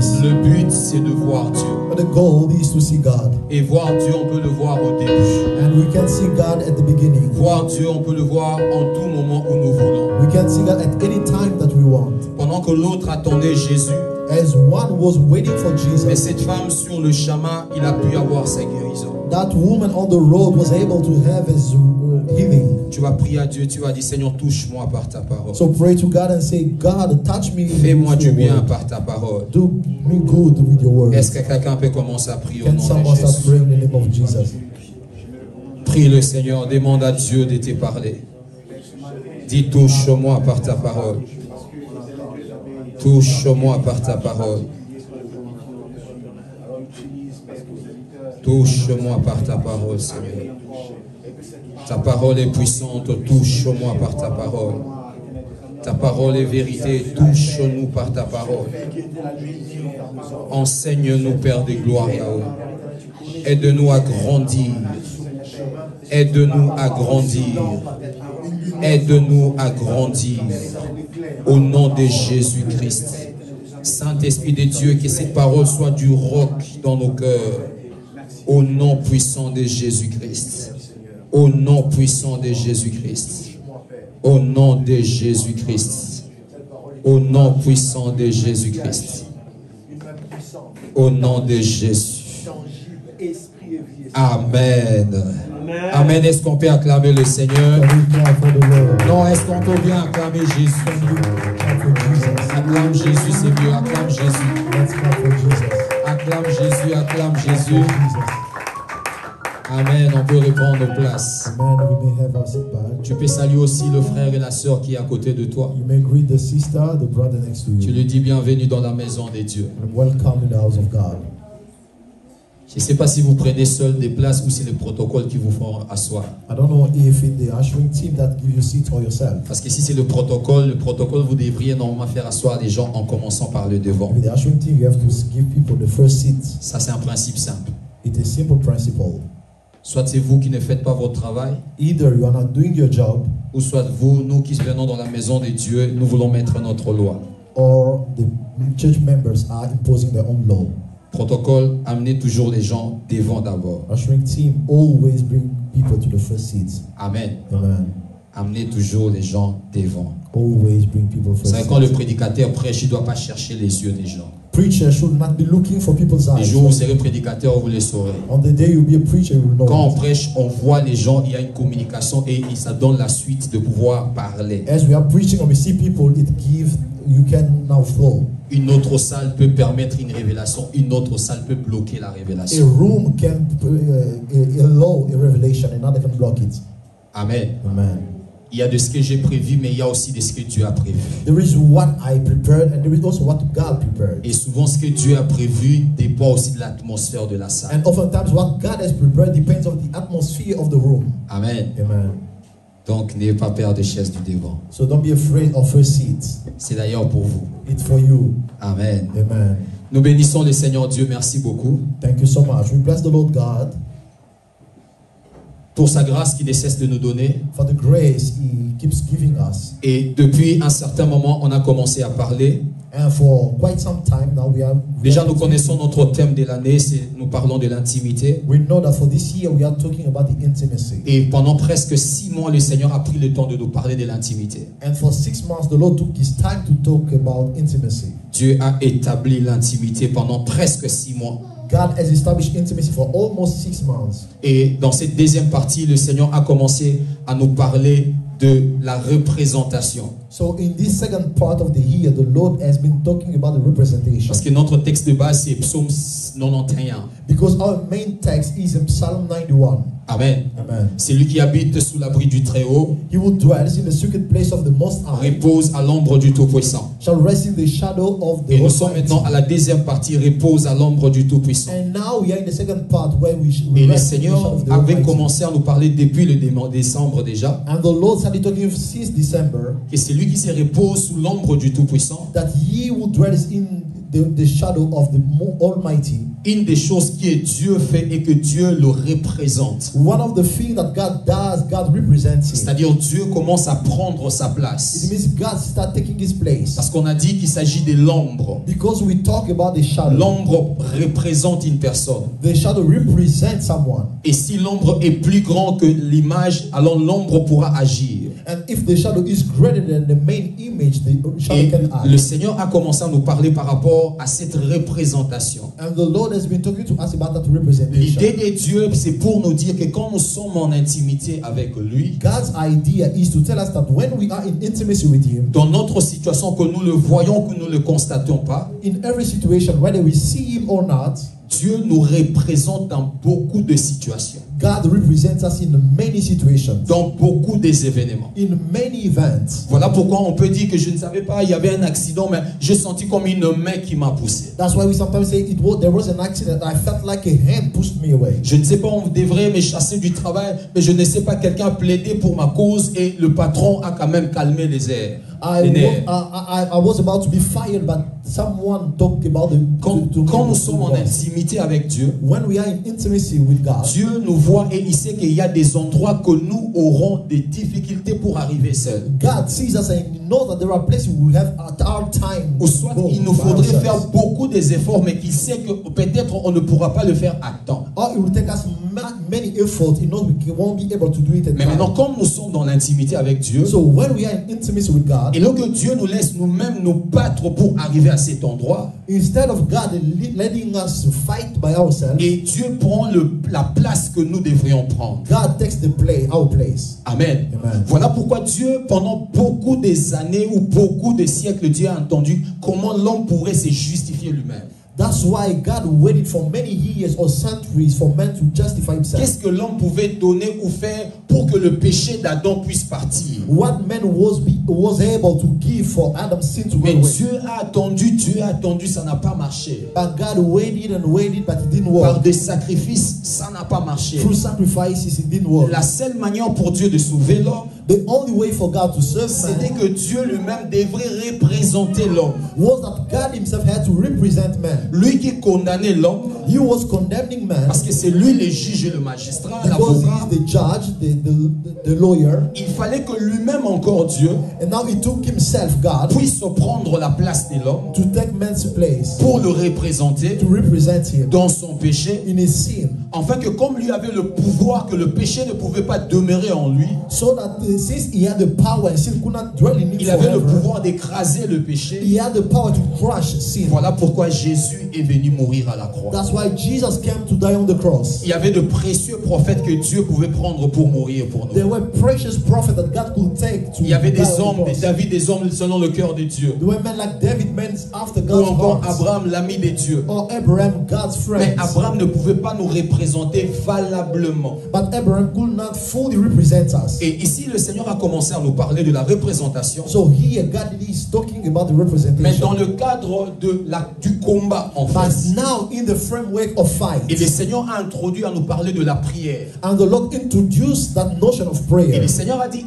Jesus. Le but, c'est de voir Dieu. But the goal is to see God. Et voir Dieu, on peut le voir au début. And we can see God at the beginning. Voir Dieu, on peut le voir en tout moment où nous voulons. We can see God at any time that we want. Pendant que l'autre attendait Jésus, As one was waiting for mais Jesus, cette femme sur le chemin, il a pu avoir sa guérison. that woman on the road was able to have his healing. Tu vas prier à Dieu, tu vas dire Seigneur, touche-moi par ta parole. So pray to God and say, God, touch me. Fais-moi with du your bien word. par ta parole. Do me good with your word. Est-ce que quelqu'un peut commencer à prier au Can nom someone de start Jésus? praying in the name of Jesus? Prie le Seigneur, demande à Dieu de te parler. Dis touche-moi par ta parole. Touche-moi par ta parole. Touche-moi par ta parole, Seigneur. Ta parole est puissante, touche-moi par ta parole. Ta parole est vérité, touche-nous par ta parole. Enseigne-nous, Père de gloire, Yahweh. Aide-nous à grandir. Aide-nous à grandir. Aide-nous à grandir. Au nom de Jésus-Christ. Saint-Esprit de Dieu, que cette parole soit du roc dans nos cœurs. Au nom puissant de Jésus-Christ. Au nom puissant de Jésus-Christ. Au nom de Jésus-Christ. Au nom puissant de Jésus-Christ. Au nom de Jésus. Amen. Amen. Est-ce qu'on peut acclamer le Seigneur? Non, est-ce qu'on peut bien acclamer Jésus? Acclame Jésus, c'est mieux. Acclame Jésus. Acclame Jésus, acclame Jésus. Amen. On peut répondre aux places. Amen. We may have our seat back. Tu peux saluer aussi le frère et la sœur qui est à côté de toi. You may greet the sister, the brother next to Tu you. lui dis bienvenue dans la maison de Dieu. And welcome in the house of God. Je ne sais pas si vous prenez seul des places ou c'est le protocole qui vous font asseoir. I don't know if it's the ushering team that give you seat or yourself. Parce que si c'est le protocole, vous devriez normalement faire asseoir les gens en commençant par le devant. With the ushering team, you have to give people the first seat. Ça, c'est un principe simple. It's a simple principle. Soit c'est vous qui ne faites pas votre travail, Either you are not doing your job, ou soit vous, nous qui venons dans la maison de Dieu, nous voulons mettre notre loi. or the church members are imposing their own law. Protocole, amenez toujours les gens devant d'abord. Ushering team always bring people to the first seats. Amen. Amen. Amenez toujours les gens devant. Always bring people Vous first. savez, quand le seats. prédicateur prêche, il ne doit pas chercher les yeux des gens. Preacher should not be looking for people's Les eyes. jours où vous serez prédicateur, vous le saurez. On the day you'll be a preacher, you will know. Quand on it. prêche, on voit les gens, il y a une communication et ça donne la suite de pouvoir parler. As we are preaching and we see people, it gives, you can now flow. Une autre salle peut permettre une révélation, une autre salle peut bloquer la A révélation. room can allow a revelation, another can block it. Amen. Amen. Il y a de ce que j'ai prévu, mais il y a aussi de ce que Dieu a prévu. There is what I prepared and there is also what God prepared. Et souvent, ce que Dieu a prévu dépend aussi de l'atmosphère de la salle. And oftentimes what God has prepared depends on the atmosphere of the room. Amen. Amen. Donc, n'ayez pas peur des chaises du devant. So don't be afraid of first seats. C'est d'ailleurs pour vous. It's for you. Amen. Amen. Nous bénissons le Seigneur Dieu. Merci beaucoup Thank you so much. We bless the Lord God pour sa grâce qui ne cesse de nous donner. for the grace He keeps giving us. Et depuis un certain moment, on a commencé à parler. And for quite some time now we are Déjà, nous connaissons notre thème de l'année, nous parlons de l'intimité. we know that for this year we are talking about the intimacy. Et pendant presque 6 mois, le Seigneur a pris le temps de nous parler de l'intimité. And for 6 months the Lord took His time to talk about intimacy. Dieu a établi l'intimité pendant presque 6 mois. God has established intimacy for almost 6 months. Et dans cette deuxième partie, le Seigneur a commencé à nous parler de la représentation. So in this second part of the year, the Lord has been talking about the representation. Parce que notre texte de base, c'est Psaume 91. Because our main text is in Psalm 91. Amen. Amen. C'est lui qui habite sous l'abri du Très-Haut, He who dwells in the secret place of the Most High repose à l'ombre du Tout-Puissant. shall rest in the shadow of the Et nous sommes Almighty. maintenant à la deuxième partie, repose à l'ombre du Tout-Puissant. And now we are in the second part where we Et le rest in the shadow Seigneur of the avait Almighty. commencé à nous parler depuis le décembre déjà, And the Lord started talking since December que c'est lui qui se repose sous l'ombre du Tout-Puissant. that he who dwells in the shadow of the Almighty, une des choses que Dieu fait et que Dieu le représente. one of the things that God does, God represents Him. C'est-à-dire Dieu commence à prendre sa It place. means God start taking His place. Parce qu'on a dit qu'il s'agit de l'ombre. Because we talk about the shadow. L'ombre représente une personne. The shadow represents someone. Et si l'ombre est plus grand que l'image, alors l'ombre pourra agir. And if the shadow is greater than the main image, the shadow Et can act. le Seigneur a commencé à nous parler par rapport à cette représentation. And the Lord has been talking to us about that representation. L'idée de Dieu, c'est pour nous dire que quand nous sommes en intimité avec lui, God's idea is to tell us that when we are in intimacy with Him, dans notre situation, que nous le voyons, que nous ne le constatons pas, in every situation, whether we see Him or not, Dieu nous représente dans beaucoup de situations, God represents us in many situations, dans beaucoup des événements. in many events. Voilà pourquoi on peut dire que je ne savais pas, il y avait un accident, mais j'ai senti comme une main qui m'a poussé. That's why we sometimes say there was an accident. I felt like a hand pushed me away. Je ne sais pas, on devrait me chasser du travail, mais je ne sais pas, quelqu'un a plaidé pour ma cause et le patron a quand même calmé les airs. Les nerfs. I was about to be fired, but someone talked about Quand nous sommes en intimité avec Dieu, when we are in intimacy with God, Dieu nous voit et il sait qu'il y a des endroits que nous aurons des difficultés pour arriver seuls. God sees us and He knows that there are places we will have at our time. Ou soit il nous faudrait faire beaucoup des efforts, mais qu'il sait que peut-être on ne pourra pas le faire à temps. Or it will take us many efforts. He knows we won't be able to do it at Mais maintenant, comme nous sommes dans l'intimité avec Dieu, So when we are in intimacy with God, et là que Dieu nous laisse nous-mêmes nous battre pour arriver à cet endroit, instead of God letting us fight by ourselves, et Dieu prend la place que nous devrions prendre. God takes our place. Amen. Amen. Voilà pourquoi Dieu, pendant beaucoup des années ou beaucoup de siècles, Dieu a entendu comment l'homme pourrait se justifier lui-même. That's why God waited for many years or centuries for man to justify himself. Qu'est-ce que l'homme pouvait donner ou faire pour que le péché d'Adam puisse partir? What man was able to give for Adam's sin to go Mais away. Dieu a attendu, ça n'a pas marché. But God waited and waited, but it didn't work. Par des sacrifices, ça n'a pas marché. Through sacrifices, it didn't work. La seule manière pour Dieu de sauver l'homme, The only way for God to save c'était man que Dieu lui-même devrait représenter l'homme. was that God himself had to represent man. Lui qui condamnait l'homme, He was condemning man parce que c'est lui le juge et le magistrat, because l'avocat. he is the judge, the lawyer. Il fallait que lui-même encore Dieu And now he took himself, God, puisse prendre la place de l'homme to take man's place, pour le représenter to represent him dans son péché, in his sin. afin que comme lui avait le pouvoir que le péché ne pouvait pas demeurer en lui, So that since he had the power and sin could not dwell in him il avait le forever, pouvoir d'écraser le péché. he had the power to crush sin. Voilà pourquoi Jésus est venu mourir à la croix. That's why Jesus came to die on the cross. Il y avait de précieux prophètes que Dieu pouvait prendre pour mourir pour nous. There were precious prophets that God could take to Il y avait die des on the hommes, cross. des David, des hommes selon le cœur de Dieu. There were men like David, men after Ou God's encore heart. Abraham, l'ami de Dieu. Or Abraham, God's Mais friend. Abraham ne pouvait pas nous représenter valablement. But Abraham could not fully represent us. Et ici, le Seigneur a commencé à nous parler de la représentation. So here God is talking about the Mais representation. dans le cadre du combat, en But fait. now in the framework of fight. Et le Seigneur a introduit à nous parler de la prière. And the Lord introduced that notion of Et prayer. le Seigneur a dit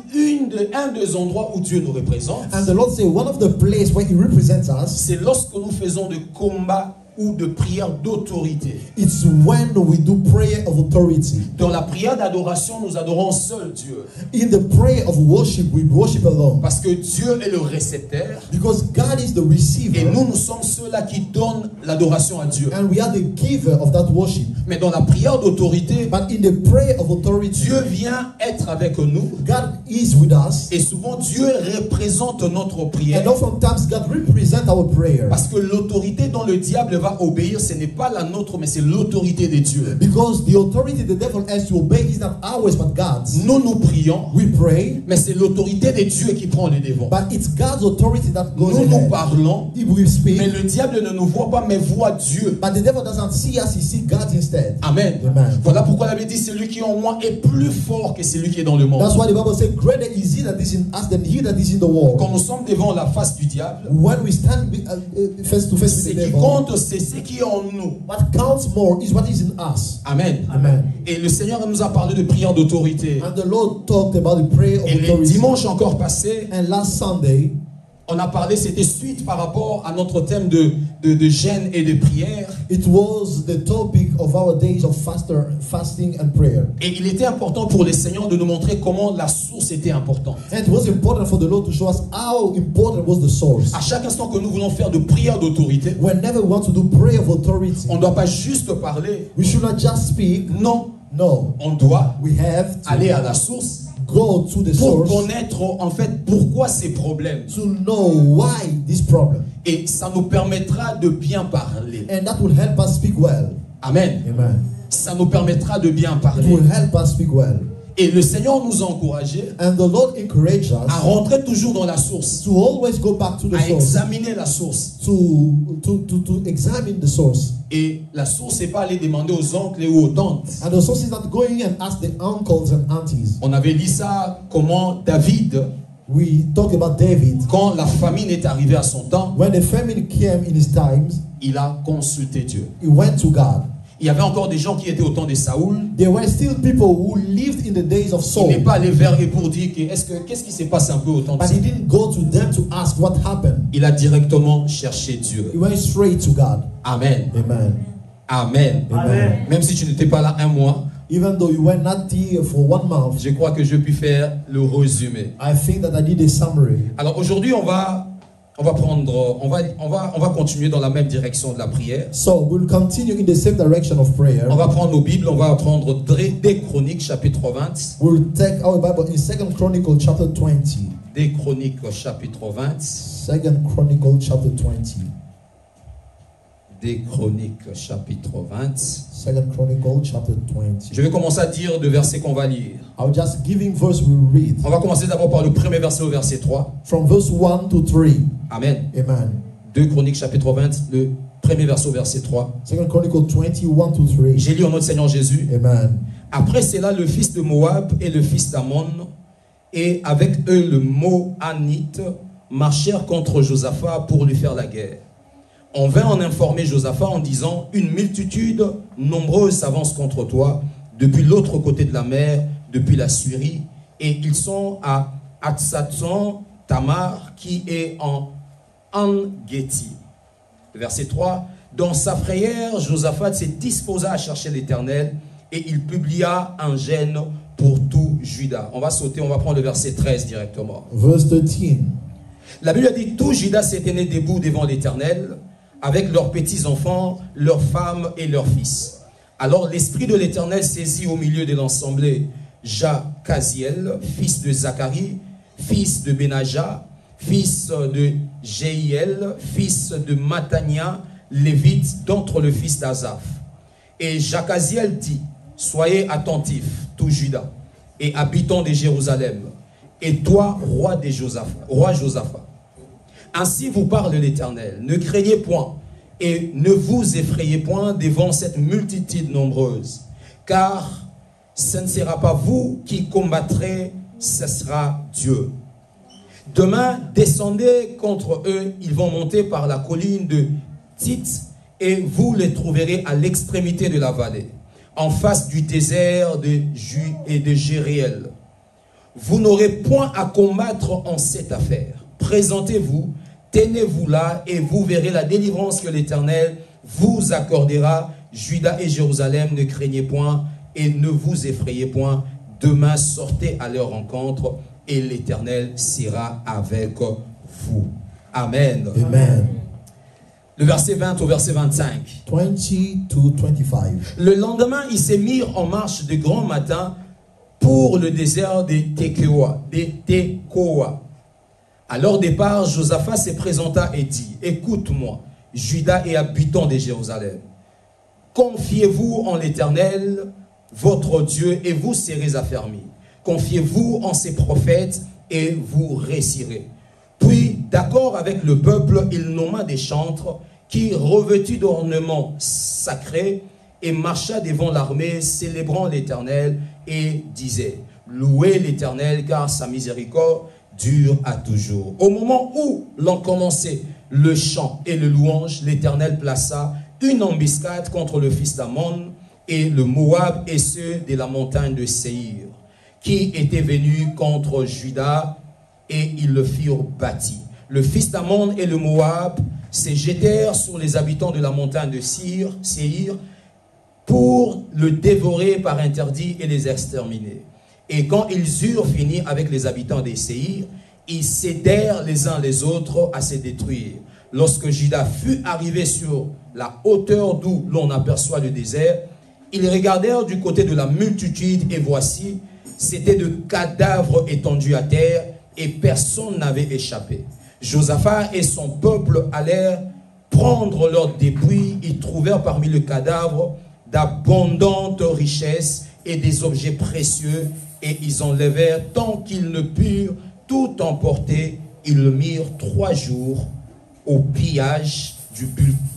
un des endroits où Dieu nous représente, And the Lord said one of the places where He represents us, c'est lorsque nous faisons de combat ou de prière d'autorité. it's when we do prayer of authority. Dans la prière d'adoration, nous adorons seul Dieu. In the prayer of worship, we worship alone. Parce que Dieu est le récepteur. Because God is the Et receiver. nous sommes ceux-là qui donnent l'adoration à Dieu. And we are the giver of that worship. Mais dans la prière d'autorité, But in the prayer of authority, Dieu vient être avec nous. God is with us. Et souvent, Dieu représente notre prière. And oftentimes God represents our prayer. Parce que l'autorité dont le diable va obéir, ce n'est pas la nôtre, mais c'est l'autorité de Dieu. Because the authority the devil has to obey is not ours but God's. Nous prions, We pray, mais c'est l'autorité de Dieu qui prend le devant. but it's God's authority that goes Nous ahead. parlons, We speak, mais le diable ne nous voit pas, mais voit Dieu. but the devil doesn't see us, he sees God instead. Amen. Amen. Voilà pourquoi la Bible dit celui qui est en moi est plus fort que celui qui est dans le monde. That's why the Bible says, greater is he that is in us than he that is in the world. Quand nous sommes devant la face du diable, When we stand face to face ce with the qui devil, compte, c'est ce qui est en nous. what counts more is what is in us. Amen. Amen. Et le Seigneur nous a parlé de prière d'autorité. And the Lord talked about the prayer of Et les authority. dimanches encore passés, And last Sunday, On a parlé, c'était suite par rapport à notre thème de jeûne et de prière. It was the topic of our days of fasting and prayer. Et il était important pour les Seigneurs de nous montrer comment la source était importante. And it was important for the Lord to show us how important was the source. À chaque instant que nous voulons faire de prière d'autorité, Whenever we want to do prayer of authority, on ne doit pas juste parler. we should not just speak. Non, No, on doit we have aller to à la source go to the pour source connaître en fait pourquoi ces problèmes. to know why this problem. Et ça nous permettra de bien parler. And that will help us speak well. Amen. Amen. Ça nous permettra de bien It parler. will help us speak well. Et le Seigneur nous a encouragés And the Lord encouraged à us rentrer toujours dans la source, to always go back to the à source, examiner la source. to examine the source. Et la source, c'est pas aller demander aux oncles et aux tantes. And the source is not going and ask the uncles and aunties. On avait dit ça, comment David, We talk about David. quand la famine est arrivée à son temps, When the famine came in his times, il a consulté Dieu. he went to God. Il y avait encore des gens qui étaient au temps de Saoul. There were still people who lived in the days of Il Saul. n'est pas allé vers eux pour dire qu'est-ce qui s'est passé un peu au temps de But he Saoul. didn't go to them to ask what happened. Il a directement cherché Dieu. He went straight to God. Amen. Amen. Amen. Amen. Même si tu n'étais pas là un mois, Even though you were not here for 1 month, je crois que je puis faire le résumé. I think that I did a summary. Alors aujourd'hui, on va continuer dans la même direction de la prière. So we'll continue in the same direction of prayer. On va prendre nos Bibles, on va prendre des Chroniques, chapitre 20. We'll take our Bible in 2 Chronicle chapter 20. Des Chroniques, chapitre 20. 2 Chronicle chapter 20. Des Chroniques, chapitre 20. 2 Chronicle chapter 20. Je vais commencer à dire de versets qu'on va lire. I'll just giving verse we'll read. On va commencer d'abord par le premier verset au verset 3. From verse 1 to 3. Amen. Amen. 2 Chroniques, chapitre 20, le premier verset au verset 3. 2 Chronicle 21 to 3. J'ai lu en notre Seigneur Jésus. Amen. Après cela, le fils de Moab et le fils d'Ammon, et avec eux le Moanite, marchèrent contre Josaphat pour lui faire la guerre. On vint en informer Josaphat en disant: une multitude nombreuse s'avance contre toi depuis l'autre côté de la mer, depuis la Syrie, et ils sont à Hatsaton Tamar qui est en En-Gedi. Verset 3. Dans sa frayeur, Josaphat s'est disposa à chercher l'Éternel et il publia un gêne pour tout Juda. On va sauter, on va prendre le verset 13 directement. Verse 13. La Bible dit: tout Juda s'est tenu debout devant l'Éternel, avec leurs petits-enfants, leurs femmes et leurs fils. Alors l'Esprit de l'Éternel saisit au milieu de l'assemblée Jacaziel, fils de Zacharie, fils de Benaja, fils de Jéhiel, fils de Matania, lévite d'entre le fils d'Azaph. Et Jacaziel dit: soyez attentifs, tout Juda, et habitants de Jérusalem, et toi, roi Josaphat. Ainsi vous parle l'Éternel: ne craignez point et ne vous effrayez point devant cette multitude nombreuse, car ce ne sera pas vous qui combattrez, ce sera Dieu. Demain, descendez contre eux, ils vont monter par la colline de Tit, et vous les trouverez à l'extrémité de la vallée, en face du désert de Jéréel. Vous n'aurez point à combattre en cette affaire. Présentez-vous, tenez-vous là, et vous verrez la délivrance que l'Éternel vous accordera. Juda et Jérusalem, ne craignez point et ne vous effrayez point. Demain, sortez à leur rencontre et l'Éternel sera avec vous. Amen. Amen. Le verset 20 au verset 25. 20 to 25. Le lendemain, ils se mirent en marche de grand matin pour le désert de Tekoa. À leur départ, Josaphat se présenta et dit: écoute-moi, Juda et habitants de Jérusalem. Confiez-vous en l'Éternel, votre Dieu, et vous serez affermis. Confiez-vous en ses prophètes, et vous réussirez. Puis, d'accord avec le peuple, il nomma des chantres qui, revêtus d'ornements sacrés, et marcha devant l'armée, célébrant l'Éternel, et disait: louez l'Éternel, car sa miséricorde dure à toujours. Au moment où l'on commençait le chant et le louange, l'Éternel plaça une embuscade contre le fils d'Ammon et le Moab et ceux de la montagne de Séhir, qui étaient venus contre Juda, et ils le firent bâtir. le fils d'Amon et le Moab se jetèrent sur les habitants de la montagne de Séhir pour le dévorer par interdit et les exterminer. Et quand ils eurent fini avec les habitants des Séhir, ils s'aidèrent les uns les autres à se détruire. Lorsque Juda fut arrivé sur la hauteur d'où l'on aperçoit le désert, ils regardèrent du côté de la multitude et voici, c'était de cadavres étendus à terre et personne n'avait échappé. Josaphat et son peuple allèrent prendre leurs dépouilles. Ils trouvèrent parmi le cadavre d'abondantes richesses et des objets précieux et ils enlevèrent tant qu'ils ne purent tout emporter. Ils le mirent 3 jours au pillage du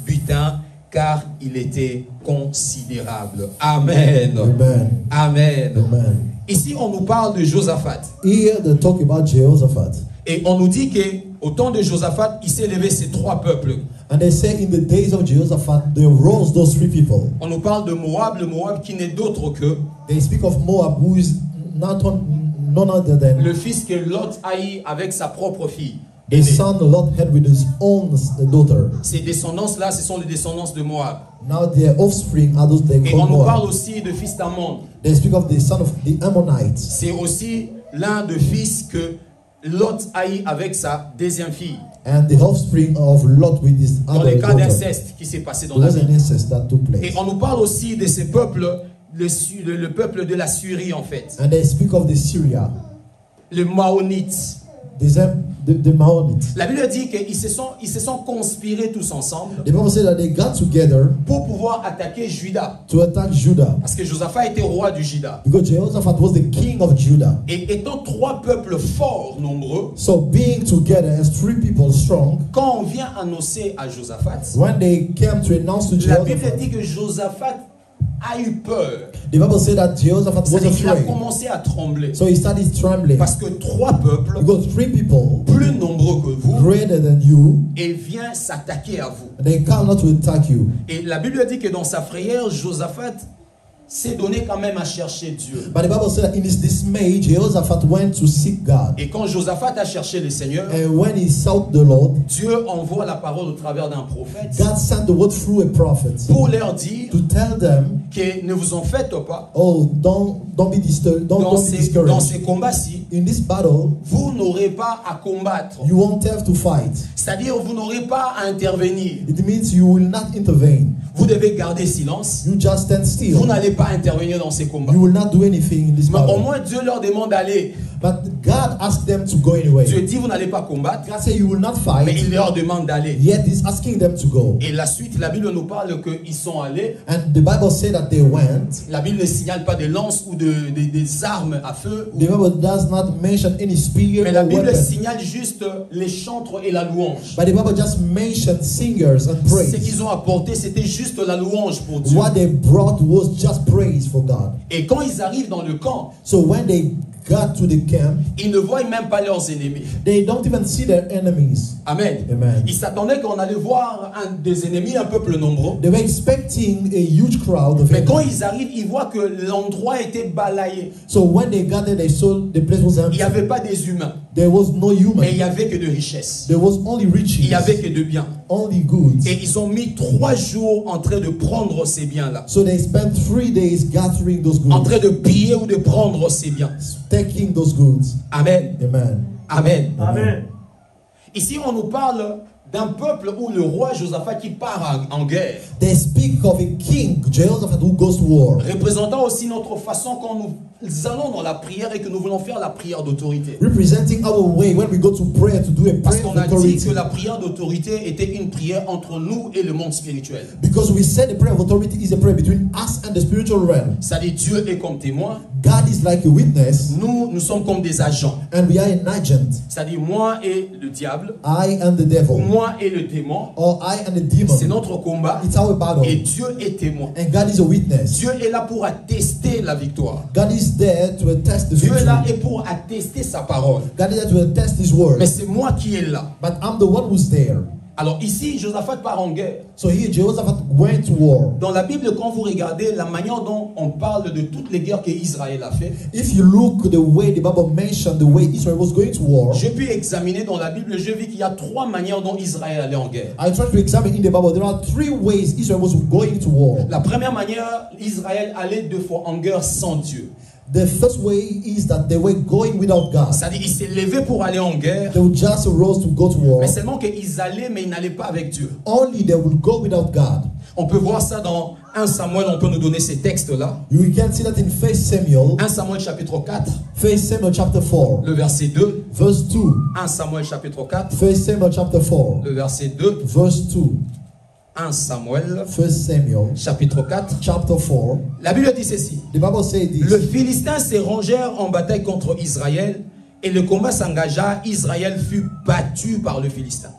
butin car il était considérable. Amen. Amen. Amen. Amen. Ici, on nous parle de Josaphat. Here they talk about Jehoshaphat. Et on nous dit qu'au temps de Josaphat, il s'est levé ces 3 peuples. And they say in the days of Jehoshaphat, there rose those 3 people. On nous parle de Moab, le Moab qui n'est d'autre que They speak of Moab, who is none other than le fils que Lot haït avec sa propre fille. the son Lot had with his own daughter. Ces descendances-là, ce sont les descendances de Moab. Now their offspring are those they Et call on nous parle Moab. aussi de fils d'Amon. They speak of the son of the Ammonites. C'est aussi l'un des fils que Lot haït avec sa deuxième fille. And the offspring of Lot with his Dans other les cas daughter. d'inceste qui s'est passé dans There la was an Bible. incest that took Et place. on nous parle aussi de ces peuples, le peuple de la Syrie en fait. And they speak of the Syria, Les Maonites. the Maonites. La Bible dit qu'ils se sont conspirés tous ensemble The Bible said that they got together pour pouvoir attaquer Juda. to attack Judah. Parce que Josaphat était roi du Juda. Because Jehoshaphat was the king of Judah. Et étant 3 peuples forts, nombreux, So being together as 3 people strong, quand on vient annoncer à Josaphat, when they came to announce to la Bible Jehoshaphat, dit que Josaphat a eu peur. the Bible said that Jehoshaphat was C'est-à-dire qu'il a afraid. commencé à trembler. So he started trembling. Parce que 3 peuples, Because 3 people plus nombreux que vous, greater than you, et vient s'attaquer à vous. they come not to attack you. Et la Bible dit que dans sa frayeur, Josaphat s'est donné quand même à chercher Dieu. But the Bible said that in his dismay, Jehoshaphat went to seek God. Et quand Josaphat a cherché le Seigneur, And when he sought the Lord, Dieu envoie la parole au travers d'un prophète God sent the word through a prophet pour leur dire to tell them, que ne vous en faites pas. oh, don't be disturbed, don't be Dans discouraged. ces combats-ci, In this battle, vous n'aurez pas à combattre. you won't have to fight. C'est-à-dire, vous n'aurez pas à intervenir. It means you will not intervene. Vous devez garder silence. You just stand Vous still. n'allez pas intervenir dans ces combats. You will not do anything in this Mais au battle. moins, Dieu leur demande d'aller. But God asked them to go anyway. Dieu dit, vous n'allez pas combattre, God said you will not mais fight, il leur demande d'aller. yet he's asking them to go. Et la suite, la Bible nous parle qu'ils sont allés. And the Bible said that they went. La Bible ne signale pas de lances ou des armes à feu. The Bible does not mention any spear Mais la or Bible weapon. signale juste les chantres et la louange. But the Bible just mentioned singers and Ce praise. qu'ils ont apporté, c'était juste la louange pour Dieu. What they brought was just praise for God. Et quand ils arrivent dans le camp, So when they got to the camp, ils ne voient même pas leurs ennemis. they don't even see their enemies. Amen. Amen. Ils s'attendaient qu'on allait voir des ennemis, un peuple nombreux. They were expecting a huge crowd of Mais quand enemies. ils arrivent, ils voient que l'endroit était balayé. So when they got there, they saw the place was Il empty. n'y avait pas des humains, There was no mais il human. n'y avait que de richesses. There was only Il riches, n'y avait que de biens. only goods. Et ils ont mis 3 jours en train de prendre ces biens-là. So they spent 3 days gathering those En train goods, de piller ou de prendre ces biens. taking those goods. Amen. Amen. Amen. Amen. Ici, on nous parle d'un peuple où le roi Josaphat qui part en guerre. They speak of a king, Jehoshaphat, who goes to war, Représentant aussi notre façon quand nous allons dans la prière et que nous voulons faire la prière d'autorité. representing our way when we go to prayer to do a Parce prayer qu'on of a dit authority. que la prière d'autorité était une prière entre nous et le monde spirituel. Because we said the prayer of authority is a prayer between us and the spiritual realm. C'est-à-dire Dieu est comme témoin, God is like a witness, nous sommes comme des agents. and we are an agent. C'est-à-dire moi et le diable, I and the ou devil, moi et le démon, or I and the c'est demon. notre combat It's our battle. et Dieu est témoin. And God is a witness. Dieu est là pour attester la victoire. God is there to attest the Dieu est là victory. et pour attester sa parole. God is there to attest His word. Mais c'est moi qui est là. But I'm the one who's there. Alors ici, Josaphat part en guerre. So here Jehoshaphat went to war. Dans la Bible, quand vous regardez la manière dont on parle de toutes les guerres que Israël a fait, If you look the way the Bible mentioned the way Israel was going to war, j'ai pu examiner dans la Bible, je vis qu'il y a 3 manières dont Israël allait en guerre. I tried to examine in the Bible. There are 3 ways Israel was going to war. La première manière, Israël allait 2 fois en guerre sans Dieu. The first way is that they were going without God. C'est-à-dire, ils s'est levé pour aller en guerre, They would just arose to go to war. mais seulement qu'ils allaient, mais ils n'allaient pas avec Dieu. Only they will go without God. On peut voir ça dans 1 Samuel, on peut nous donner ces textes-là. You can see that in 1 Samuel, 1 Samuel chapitre 4, 1 Samuel chapter 4, le verset 2. verse 2. 1 Samuel chapitre 4, 1 Samuel chapter 4, le verset 2. verse 2. 1 Samuel 1 Samuel chapitre 4. chapter 4. La Bible dit ceci. The Bible says this. Le Philistin se rangèrent en bataille contre Israël et le combat s'engagea. Israël fut battu par le Philistin,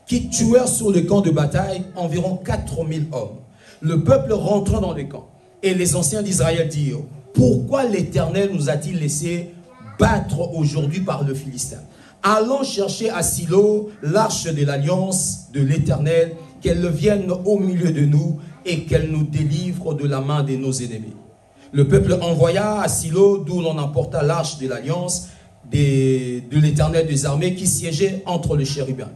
qui tuèrent sur le camp de bataille environ 4000 hommes. Le peuple rentra dans le camp et les anciens d'Israël dirent: pourquoi l'Éternel nous a-t-il laissé battre aujourd'hui par le Philistin? Allons chercher à Silo l'arche de l'alliance de l'Éternel, qu'elle vienne au milieu de nous et qu'elle nous délivre de la main de nos ennemis. Le peuple envoya à Silo, d'où l'on emporta l'arche de l'alliance de l'Éternel des armées qui siégeait entre les chérubins.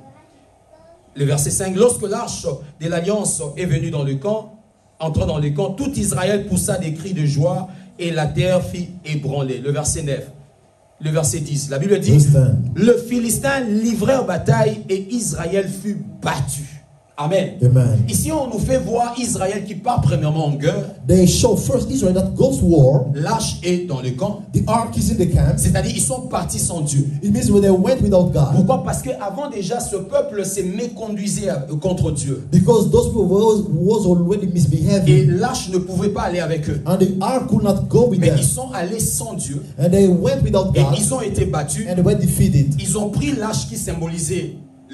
Le verset 5, lorsque l'arche de l'alliance est venue dans le camp, entrant dans le camp, tout Israël poussa des cris de joie et la terre fit ébranler. Le verset 9. Le verset 10, la Bible dit: le Philistin livrèrent bataille et Israël fut battu. Amen. Amen. Ici, on nous fait voir Israël qui part premièrement en guerre. They show first Israel that goes to war. L'arche est dans le camp. The ark is in the camp. C'est-à-dire, ils sont partis sans Dieu. It means when they went without God. Pourquoi? Parce qu'avant déjà, ce peuple s'est méconduisé contre Dieu. Because those people was already Et misbehaving. l'arche ne pouvait pas aller avec eux. And the ark could not go with Mais them. ils sont allés sans Dieu. And they went without Et God. ils ont été battus. And they were defeated. Ils ont pris l'arche qui symbolisait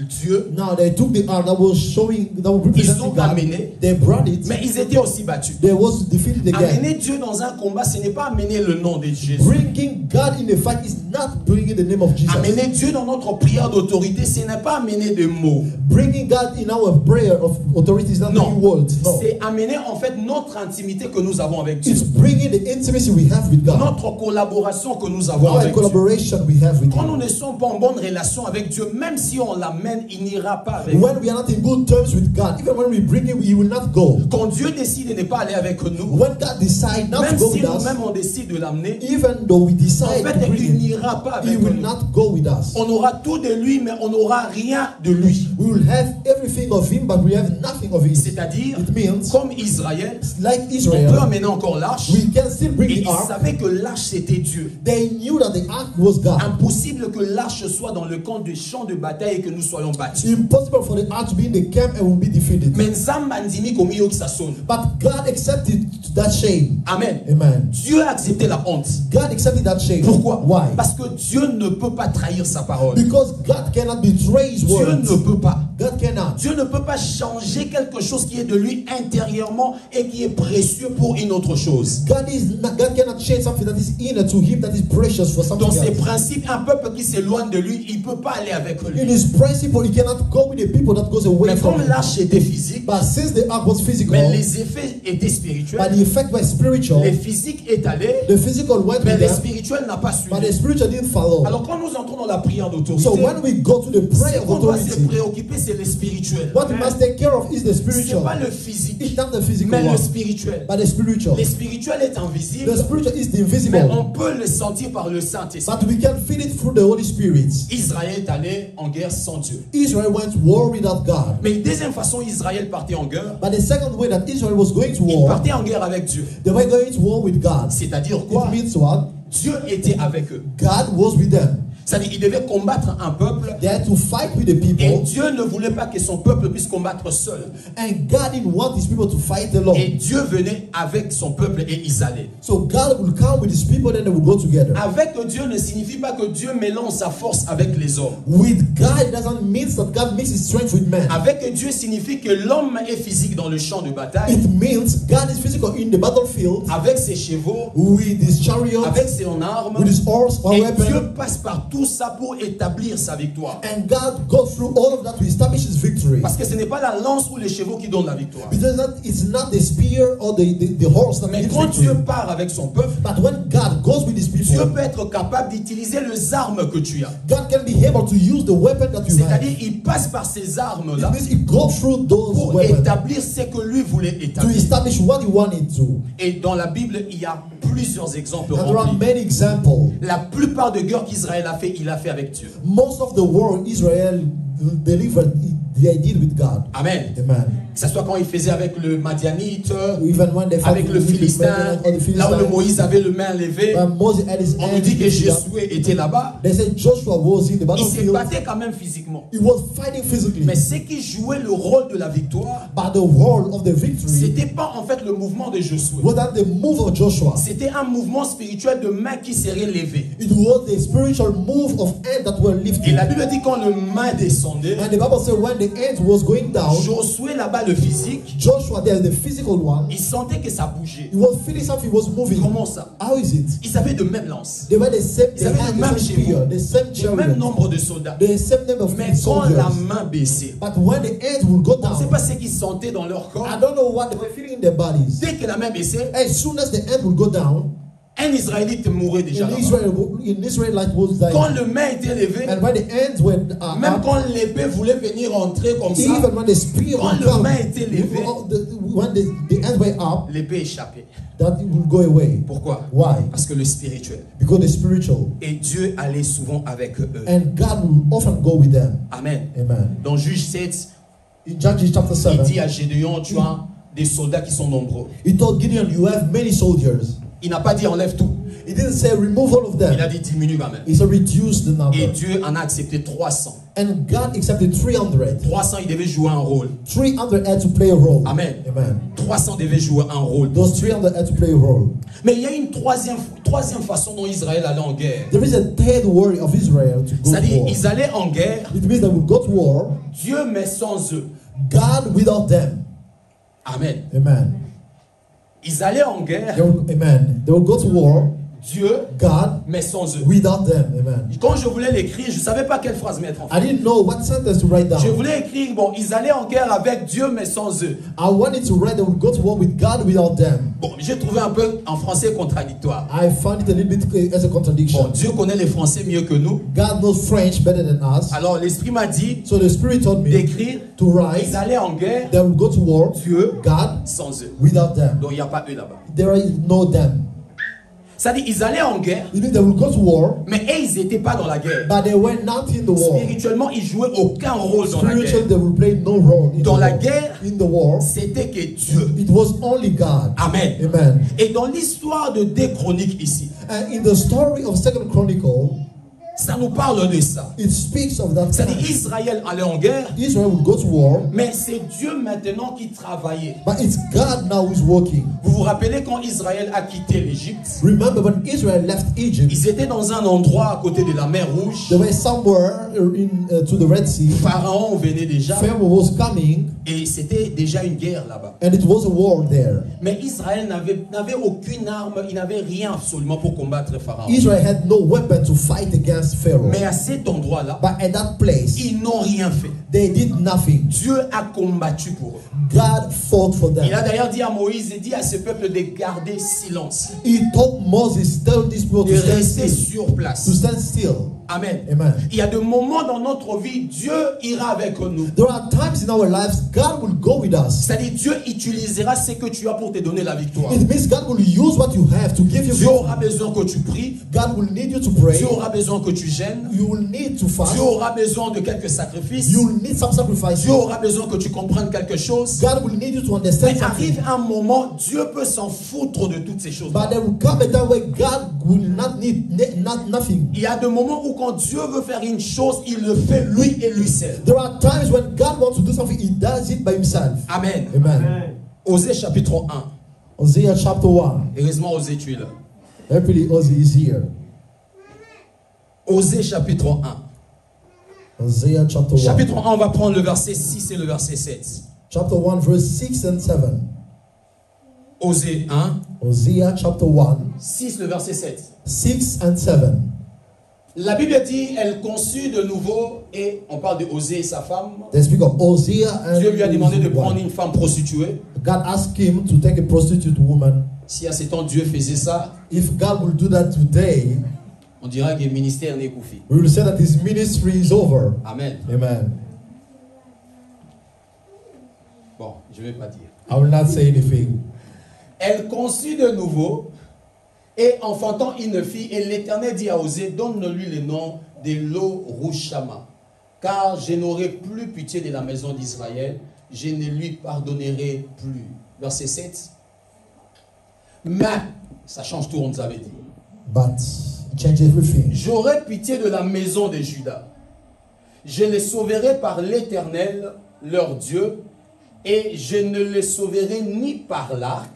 Dieu. Now they took the ark that was showing, that was Ils representing ont God. amené. They brought it. Mais ils étaient aussi battus. They was defeated again. Amener Dieu dans un combat, ce n'est pas amener le nom de Jésus. Bringing God in the fight is not bringing the name of Jesus. Amener Dieu dans notre prière d'autorité, ce n'est pas amener des mots. Bringing God in our prayer of authority is not Non. bringing words. No. C'est amener en fait notre intimité que nous avons avec Dieu. It's bringing the intimacy we have with God. Notre collaboration que nous avons Our avec Dieu. collaboration we have with Quand nous Him. ne sommes pas en bonne relation avec Dieu, même si on l'amène, il n'ira pas avec nous. When we are not in good terms with God, even when we bring Him, He will not go. Quand Dieu décide de ne pas aller avec nous, When God decides not même to go si with us, nous-mêmes on décide de l'amener, even though we en decide fait, to bring il Him, n'ira pas He avec will nous. not go with us. On aura tout de lui, mais on n'aura rien de lui. We will have everything of Him, but we have nothing of Him. C'est-à-dire, It means, comme Israël, like on peut Israel, amener encore l'arche. we can still Et bring the ils ark. savaient que l'arche c'était Dieu. They knew that the ark was God. Impossible que l'arche soit dans le camp de champ de bataille et que nous soyons battus. Impossible for the ark to be in the camp and will be defeated. Mais Nzamba ndimi komi yo ki sa sonne. But God accepted that shame. Amen. Amen. Dieu a accepté la honte. God accepted that shame. Pourquoi? Why? Parce que Dieu ne peut pas trahir sa parole. Because God cannot betray His Dieu word. ne peut pas. God cannot. Dieu ne peut pas changer quelque chose qui est de lui intérieurement et qui est précieux pour une autre chose. God cannot change something that is inner to Him that is precious for something Dans ses else. principes, un peuple qui s'éloigne de lui, il ne peut pas aller avec In lui. His principle, He cannot go with the people that goes away Mais from comme Him. l'arche était physique, But since the ark was physical, mais les effets étaient spirituels. but the effect was spiritual, Le physique est allé, the physical went mais with le them, spirituel n'a pas but the suivi. spiritual didn't follow. Alors quand nous entrons dans la prière d'autorité, So when we go to the prayer ce of qu'on doit se authority, préoccuper, c'est le spirituel. what we must take care of is the Ce n'est spiritual. pas le physique, It's not the physical mais le one, spirituel. but the spiritual. Le spirituel est invisible, The spiritual is the mais invisible, on peut le sentir par le Saint-Esprit. but we can feel it through the Holy Spirit. Israël est allé en guerre sans Dieu. Israel went to war without God. Mais une deuxième façon, Israël partait en guerre. But the second way that Israel was going to Il war, partait en guerre avec Dieu. they were going to war with God. C'est-à-dire quoi? It means what? Dieu était avec eux. God was with them. C'est-à-dire qu'ils devaient combattre un peuple. They had to fight with the Et people, Dieu ne voulait pas que son peuple puisse combattre seul. and God didn't want His people to fight alone. Et Dieu venait avec son peuple et ils allaient. So God will come with His people, then they will go together. Avec Dieu ne signifie pas que Dieu mélange sa force avec les hommes. With God doesn't mean that God mixes His strength with man. Avec Dieu signifie que l'homme est physique dans le champ de bataille, It means God is physical in the battlefield avec ses chevaux, with His chariot, avec ses armes. with His horse or Et weapon, Dieu passe par tout ça pour établir sa victoire. And God goes through all of that to establish his victory. Parce que ce n'est pas la lance ou les chevaux qui donnent la victoire. Because it's not the spear or the horse that Mais gives quand victory. Dieu part avec son peuple, But when God goes with his Dieu people, peut être capable d'utiliser les armes que tu as. God can be able to use the weapon that you have. C'est-à-dire, il passe par ces armes-là It means he goes through those pour weapons établir ce que lui voulait to établir. establish what he wanted to. Et dans la Bible, il y a plusieurs exemples And there are remplis. many examples. La plupart des guerres qu'Israël a fait, il a fait avec Dieu. Most of the war Israel delivered, they did with God. Amen. Amen. Que ce soit quand il faisait avec le Madianite, Even when they fought avec le with the Philistin, Midian or the là où le Philistines, Moïse avait le main levée, when Moses had his on nous hand dit que lifted up, Josué était là-bas. they said Joshua was in the Il se battlefield. battait quand même physiquement. He was fighting physically. Mais ce qui jouait le rôle de la victoire, But the role of the victory c'était pas en fait le mouvement de Josué. was not the move of Joshua. C'était un mouvement spirituel de mains qui seraient levées. It was the spiritual move of hands that were Et lifted. la Bible dit quand le main descendait, And the Bible said when the hands was going down, Josué là-bas le physique, Joshua there, the physical one, il sentait que ça bougeait. he was feeling something was moving. Comment ça? How is it? Ils avaient de même lance, They were the same, Ils they avaient had le même the same chevaux, spear, the same le même chariot, nombre de soldats. the same number of Mais quand la soldiers. main baissait, But when the hands would go on ne sait down, pas ce qu'ils sentaient dans leur corps. I don't know what they were feeling in their bodies. Dès que la main baissait, As soon as the hand would go down, un Israélite mourait déjà là-bas. in Israelite was Quand dying. le main était levé, And when the hands went même up, quand l'épée voulait venir entrer comme ça, even when the spear quand would le come, main était levé, when the hands were up, l'épée échappait. that it will go away. Pourquoi? Why? Parce que le spirituel. Because the spiritual. Et Dieu allait souvent avec eux. And God will often go with them. Amen. Amen. Dans Juge 7, In Judges chapter il dit 7, à Gédéon, tu as des soldats qui sont nombreux. he told Gideon, you have many soldiers. Il n'a pas dit enlève tout. He didn't say remove all of Il a them. dit diminue quand même. He said reduce the Et number. Dieu en a accepté 300. And God accepted 300. 300, il devait jouer un rôle. 300 had to play a role. Amen. Amen. 300 devaient jouer un rôle. Those 300 had to play a role. Mais il y a une troisième façon dont Israël allait en guerre. There is a third way of Israel to go to C'est-à-dire, war. ils allaient en guerre, It means they will go to war, Dieu mais sans eux. God without them. Amen. Amen. Ils allaient en guerre, Amen. They will go to war, Dieu God mais sans eux. without them. Amen. Quand je voulais l'écrire, je ne savais pas quelle phrase mettre en fait. I didn't know what sentence to write Je down. voulais écrire, bon, ils allaient en guerre avec Dieu mais sans eux. I wanted to write they will go to war with God without them. Bon, j'ai trouvé un peu en français contradictoire. I found it a little bit as a Bon, contradiction. Dieu connaît les français mieux que nous. God knows French better than us. Alors l'Esprit m'a dit So the Spirit told me d'écrire, to write ils allaient en guerre, they will go to war, Dieu God sans eux. without them. Donc il n'y a pas eux là-bas. There is no them. C'est-à-dire, ils allaient en guerre, You mean they will go to war, mais eux, ils n'étaient pas dans la guerre. but they were not in the war. Spirituellement, ils jouaient aucun rôle dans la Spiritually, guerre. they will play no role in Dans the la war. guerre, In the war, C'était que Dieu. it was only God. Amen. Amen. Et dans l'histoire de 2 Chroniques ici, And in the story of Second Chronicle, ça nous parle de ça. it speaks of that C'est-à-dire, time. Israël allait en guerre, Israel would go to war, mais c'est Dieu maintenant qui travaillait. but it's God now who's working. Vous vous rappelez quand Israël a quitté l'Égypte? Remember when Israel left Egypt, Ils étaient dans un endroit à côté de la mer Rouge. they were somewhere to the Red Sea. Pharaon venait déjà Pharaoh was coming, et c'était déjà une guerre là-bas. and it was a war there. Mais Israël n'avait aucune arme, il n'avait rien absolument pour combattre Pharaon. Israel had no weapon to fight against Pharaoh. Mais à cet endroit-là, But at that place, ils n'ont rien fait. they did nothing. Dieu a combattu pour eux. God fought for them. Il a d'ailleurs dit à Moïse, il dit à ce peuple de garder silence, He told Moses, tell these people de to stand rester still. sur place. To stand still. Amen. Amen. Il y a des moments dans notre vie, Dieu ira avec nous. There are times in our lives God will go with us. C'est-à-dire, Dieu utilisera ce que tu as pour te donner la victoire. It means God will use what you have to give you Dieu victory. aura besoin que tu pries. God will need you to pray. Dieu aura besoin que tu gênes. You will need to fast. Dieu aura besoin de quelques sacrifices. You will need some sacrifice. Dieu aura besoin que tu comprennes quelque chose. God will need you to understand Mais something. arrive un moment, Dieu peut s'en foutre de toutes ces choses. But there will come a time where God will not need nothing. Il y a des moments où quand Dieu veut faire une chose, il le fait lui et lui seul. There are times when God wants to do something, He does it by Himself. Amen. Amen. Osée chapitre 1. Hosea chapter 1. Heureusement, Osée, tu es là. Happily, Hosea is here. Osée chapitre 1. Hosea chapter 1. Chapitre 1, on va prendre le verset 6 et le verset 7. Chapter 1, verse 6 and 7. Osée 1, Hosea chapter 1, 6, le verset 7. 6 and 7. La Bible dit, elle conçut de nouveau, et on parle de Osée et sa femme. They speak of Hosea and Dieu lui a demandé de his prendre wife. une femme prostituée. God asked him to take a prostitute woman. Si à ce temps Dieu faisait ça, If God will do that today, on dira que le ministère n'est qu'oufi. we will say that his ministry is over. Amen. Amen. Bon, je ne vais pas dire. I will not say anything. Elle conçut de nouveau et enfantant une fille, et l'Éternel dit à Osée, donne-lui le nom de Lo-Rushama, car je n'aurai plus pitié de la maison d'Israël, je ne lui pardonnerai plus. Verset 7. Mais, ça change tout, on nous avait dit. But it changed everything. J'aurai pitié de la maison de Juda. Je les sauverai par l'Éternel, leur Dieu, et je ne les sauverai ni par l'arc,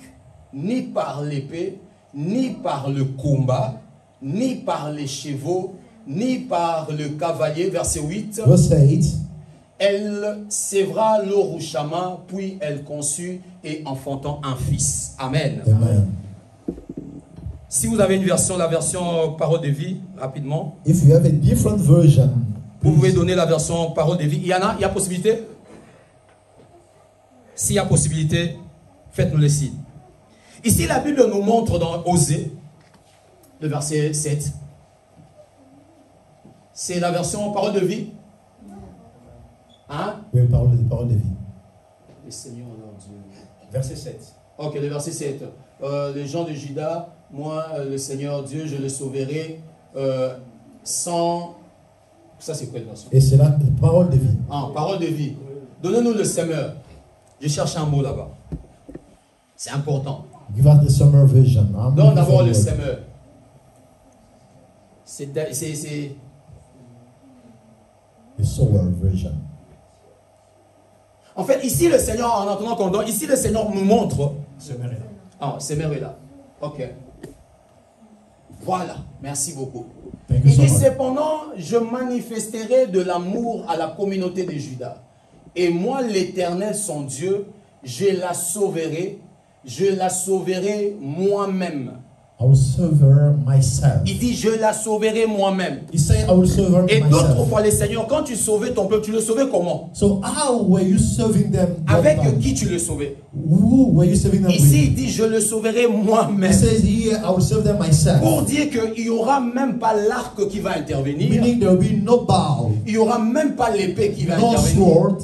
ni par l'épée, ni par le combat, ni par les chevaux, ni par le cavalier. Verset 8. Verse 8. Elle sévera Lo-Rushama, puis elle conçut et enfantant un fils. Amen. Amen. Si vous avez une version, la version parole de vie, rapidement. If you have a different version, Vous pouvez donner la version parole de vie. Il y a possibilité? S'il y a possibilité, faites-nous le signe. Ici, la Bible nous montre dans Osée, le verset 7. C'est la version parole de vie. Hein? oui, parole de vie. Le Seigneur, leur Dieu. Verset 7. Ok, le verset 7. Les gens de Juda, moi, le Seigneur Dieu, je le sauverai sans... Ça, c'est quoi le verset? Et c'est la parole de vie. Ah, parole de vie. Donnez-nous le semeur. Je cherche un mot là-bas. C'est important. Give us the summer version. I'm Donne looking d'abord for le it. semeur. C'est The sower version. En fait, ici, le Seigneur, en entendant qu'on donne, ici, le Seigneur nous montre. Summer est là. Ah, semeur est là. Ok. Voilà. Merci beaucoup. Thank you Il so dit, much. cependant, je manifesterai de l'amour à la communauté de Juda. Et moi, l'Éternel, son Dieu, je la sauverai moi-même. I will serve her myself. Il dit, je la sauverai moi-même. He said, I will serve her Et d'autres myself. fois, les seigneurs, quand tu sauvais ton peuple, tu le sauvais comment? So how were you serving them? that Avec time? qui tu le sauvais? Who were you serving them Ici, il with? dit, je le sauverai He moi-même. says here, I will serve them myself. Pour dire qu'il n'y aura même pas l'arc qui va intervenir. Meaning there will be no bow, Il n'y aura même pas l'épée qui va no intervenir. sword,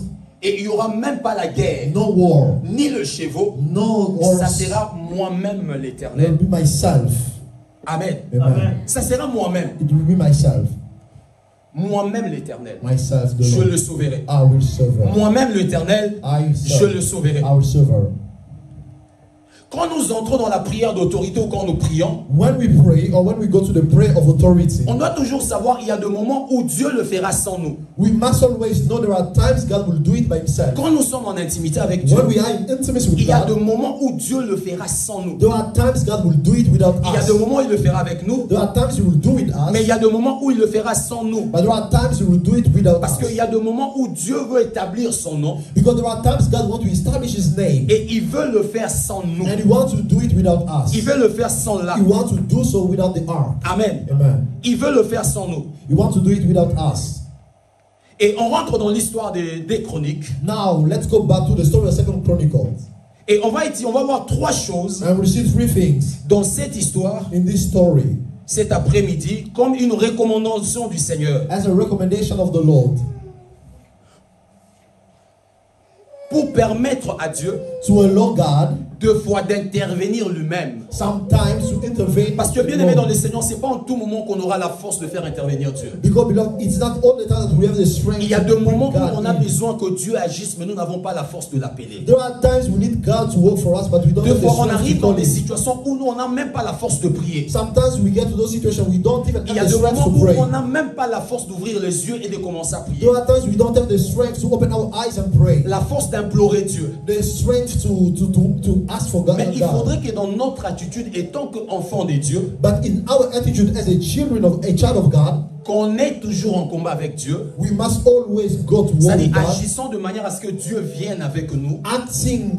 Et il n'y aura même pas la guerre. no war, Ni le chevaux. no Ça horse. sera moi-même It will l'Éternel. be myself. Amen. Amen. Ça sera moi-même. It will be myself. Moi-même l'Éternel. Myself, the Je Lord. le sauverai. I will serve her. Moi-même l'Éternel. I Je le sauverai. I will serve her. Quand nous entrons dans la prière d'autorité ou quand nous prions, When we pray or when we go to the prayer of authority, on doit toujours savoir qu'il y a des moments où Dieu le fera sans nous. we must always know there are times God will do it by himself. Quand nous sommes en intimité avec Dieu, When we are in intimacy with il y a des God, moments où Dieu le fera sans nous. there are times God will do it without Il y a us. des moments où il le fera avec nous, There are times He will do it us, mais il y a des moments où il le fera sans nous. but there are times He will do it without Parce qu'il us. y a des moments où Dieu veut établir son nom Because there are times God wants to establish His name, et il veut le faire sans nous. and He wants to do it without us. Il veut le faire sans He l'arc. wants to do so without the ark. Amen. Amen. Il veut le faire sans nous. He wants to do it without us. Et on rentre dans l'histoire des chroniques. Now let's go back to the story of 2 Chronicles, Et on va voir trois choses and we see three things dans cette histoire in this story cet après-midi comme une recommandation du Seigneur as a recommendation of the Lord pour permettre à Dieu to allow God deux fois d'intervenir lui-même. sometimes to intervene. Parce que bien aimé dans le Seigneur, c'est pas en tout moment qu'on aura la force de faire intervenir Dieu. Because beloved, it's not all the time that we have the strength. Il y a to des bring moments où God on a in. besoin que Dieu agisse, mais nous n'avons pas la force de l'appeler. There are times we need God to work for us, but we don't Deux have the fois, on strength arrive to dans call des Him. situations où nous, on n'a même pas la force de prier. Sometimes we get to those situations we don't even Il y a have the des strength moments to où pray. on n'a même pas la force d'ouvrir les yeux et de commencer à prier. There are times we don't have the strength to open our eyes and pray. La force d'implorer Dieu. The strength to ask for God. Mais il faudrait que dans notre attitude, étant qu'enfant de Dieu, But in our attitude as a child of God, qu'on est toujours en combat avec Dieu, we must always go to war c'est-à-dire with God, agissant de manière à ce que Dieu vienne avec nous, acting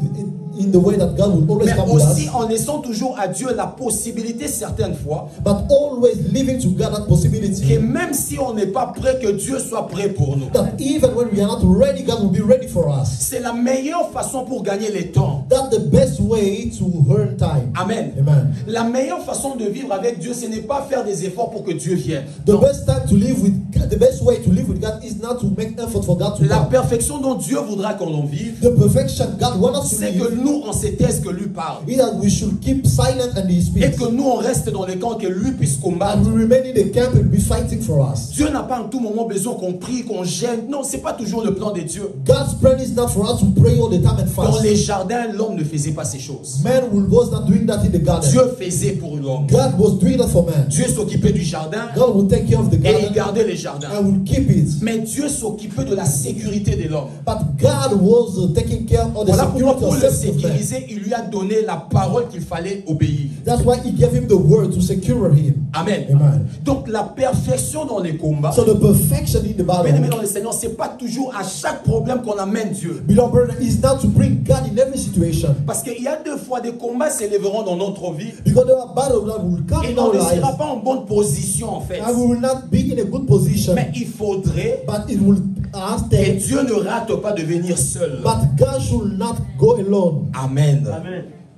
in the way that God will always Mais come with aussi us, en laissant toujours à Dieu la possibilité certaines fois but always leaving to God that que possibility même si on n'est pas prêt, que Dieu soit prêt pour nous. that even when we are not ready, God will be ready for us. C'est la meilleure façon pour gagner le temps. That's the best way to earn time. Amen. Amen. La meilleure façon de vivre avec Dieu, ce n'est pas faire des efforts pour que Dieu vienne. The Non. best time to live with God, the best way to live with God is not to make effort for God to La come. perfection dont Dieu voudra qu'on en vive, The perfection God wants us to c'est que live nous, on se taise, que lui parle. is that we should keep silent and He Et speaks. que nous, on reste dans les camps, que lui puisse combattre. And we remain in the camp and be fighting for us. Dieu n'a pas en tout moment besoin qu'on prie, qu'on gêne. Non, c'est pas toujours le plan de Dieu. God's plan is not for us to pray all the time and Dans fast. les jardins, l'homme ne faisait pas ces choses. Man was not doing that in the garden. Dieu faisait pour l'homme. God was doing that for man. Dieu s'occupait du jardin God will take care of the et il garden gardait les jardins. and will keep it. Mais Dieu s'occupait de la sécurité de l'homme. But God was taking care of the Voilà pourquoi security pour of le safety of man. sécuriser, il lui a donné la parole qu'il fallait obéir. That's why He gave him the word to secure him. Amen. Amen. Donc la perfection dans les combats, So the perfection in the bien aimé battle, dans le Seigneur, c'est pas toujours à chaque problème qu'on amène Dieu. beloved brother, is not to bring God in every situation. Parce qu'il y a deux fois des combats s'élèveront dans notre vie Because there are battles that will come et in on our ne sera lives pas en bonne position en fait. and we will not be in a good position. Mais il faudrait But it will ask que them. Dieu ne rate pas de venir seul. But God should not go alone. Amen.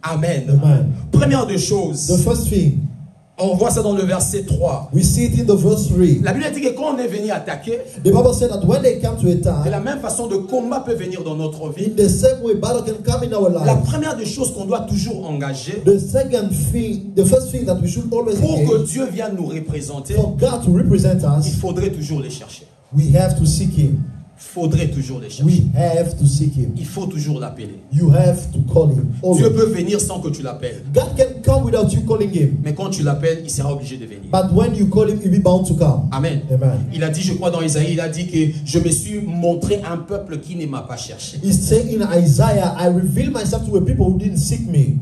Amen. Amen. Première des The choses, first thing, on voit ça dans le verset 3. we see it in the verse 3. La Bible dit que quand on est venu attaquer, The Bible said that when they come to de attack, la même façon de combat peut venir dans notre vie. in the same way battle can come in our La lives. première des choses qu'on doit toujours engager The second thing, the first thing that we should always pour que engage, Dieu vienne nous représenter, for God to represent il us, faudrait toujours les chercher. we have to seek Him. Faudrait toujours les chercher. We have to seek Him. Il faut toujours l'appeler. You have to call Him. Dieu Always. peut venir sans que tu l'appelles. God can come without you calling Him. Mais quand tu l'appelles, il sera obligé de venir. But when you call Him, He'll be bound to come. Amen. Amen. Il a dit, je crois dans Isaïe, il a dit que je me suis montré un peuple qui ne m'a pas cherché. He said in Isaiah, I reveal myself to a people who didn't seek me.